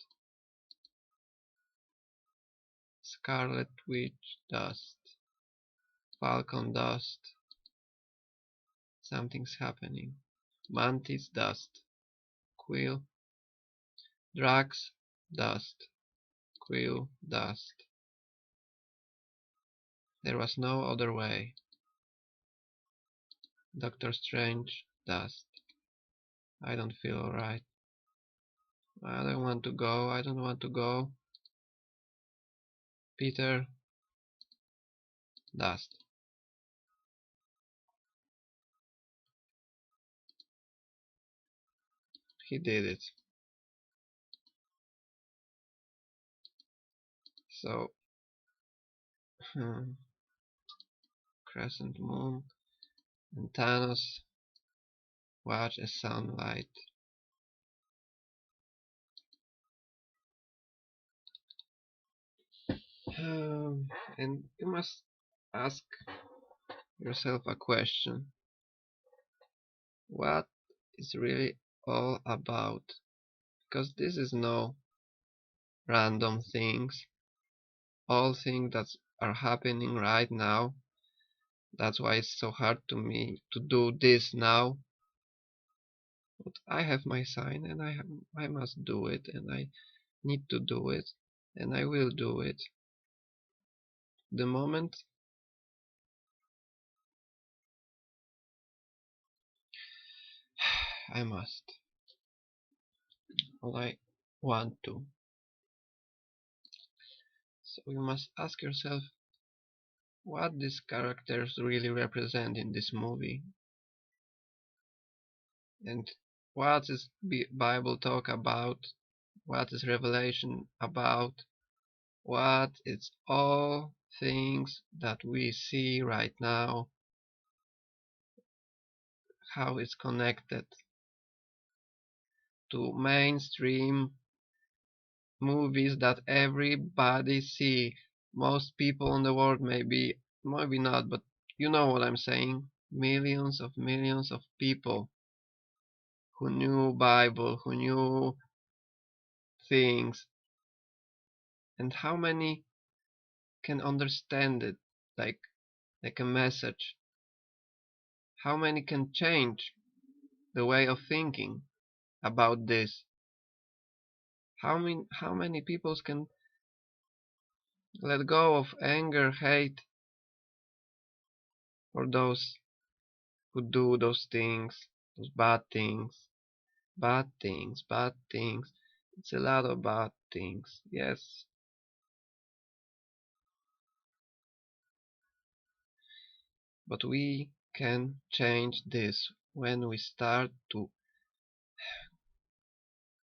Scarlet Witch, dust. Falcon, dust. Something's happening. Mantis, dust. Quill. Drax, dust. Quill, dust. There was no other way. Doctor Strange, dust. I don't feel alright. I don't want to go. I don't want to go. Peter, dust. He did it. So, crescent moon and Thanos watch a sunlight. And you must ask yourself a question. What is really all about? Because this is no random things. All things that are happening right now. That's why it's so hard to me to do this now. But I have my sign and I must do it, and need to do it, and I will do it. The moment I must, or I want to. So you must ask yourself what these characters really represent in this movie, and what is Bible talk about, what is Revelation about, what it's all things that we see right now, how it's connected to mainstream movies that everybody see. Most people in the world, maybe not, but you know what I'm saying. Millions of people who knew Bible, who knew things, and how many can understand it like a message? How many can change the way of thinking about this? How many people can let go of anger, hate for those who do those things, those bad things, bad things, bad things. It's a lot of bad things, yes. But we can change this when we start to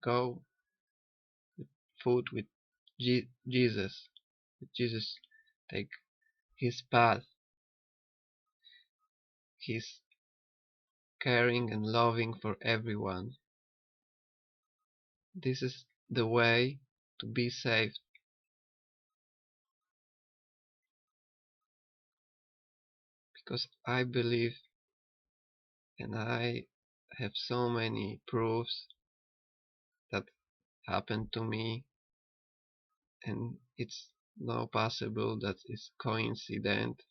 go with food with Jesus. With Jesus, take his path, his caring and loving for everyone. This is the way to be saved, because I believe and I have so many proofs that happened to me, and it's no possible that it's coincident,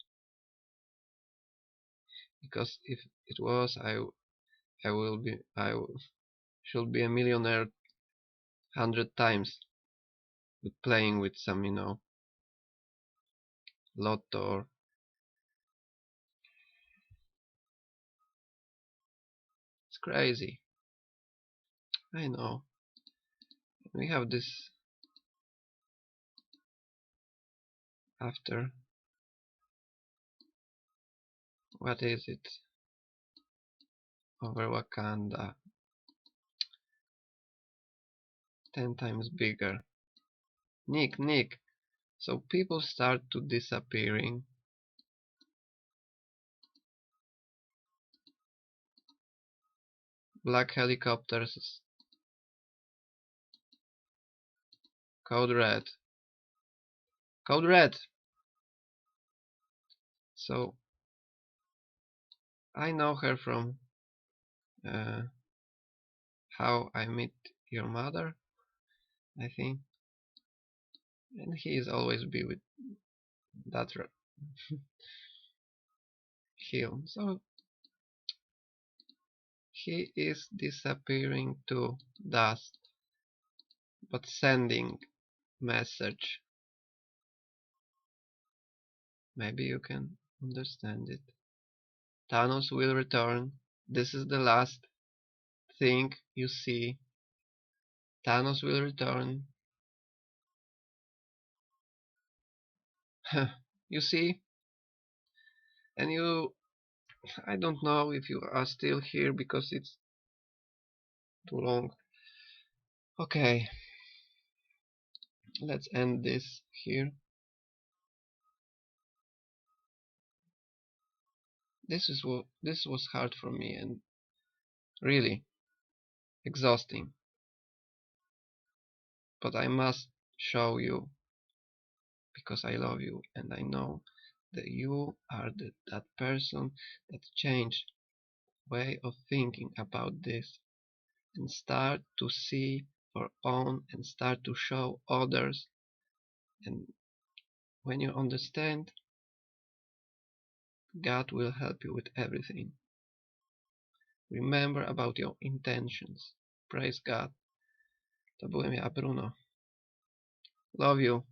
because if it was, I should be a millionaire 100 times with playing with some, lotto. Or it's crazy. I know. We have this after. What is it? Over Wakanda. 10 times bigger. Nick. So people start to disappearing. Black helicopters. Code red. Code red! So I know her from uh, How I Met Your Mother, I think. And he is always be with that heel. So he is disappearing to dust, but sending message. Maybe you can understand it. Thanos will return. This is the last thing you see. Thanos will return. You see? And I don't know if you are still here because it's too long. Okay, let's end this here. This was hard for me and really exhausting. But I must show you because I love you and I know that you are that person that changed way of thinking about this and start to see for own and start to show others. And when you understand, God will help you with everything. Remember about your intentions. Praise God. To byłem ja, Bruno. Love you.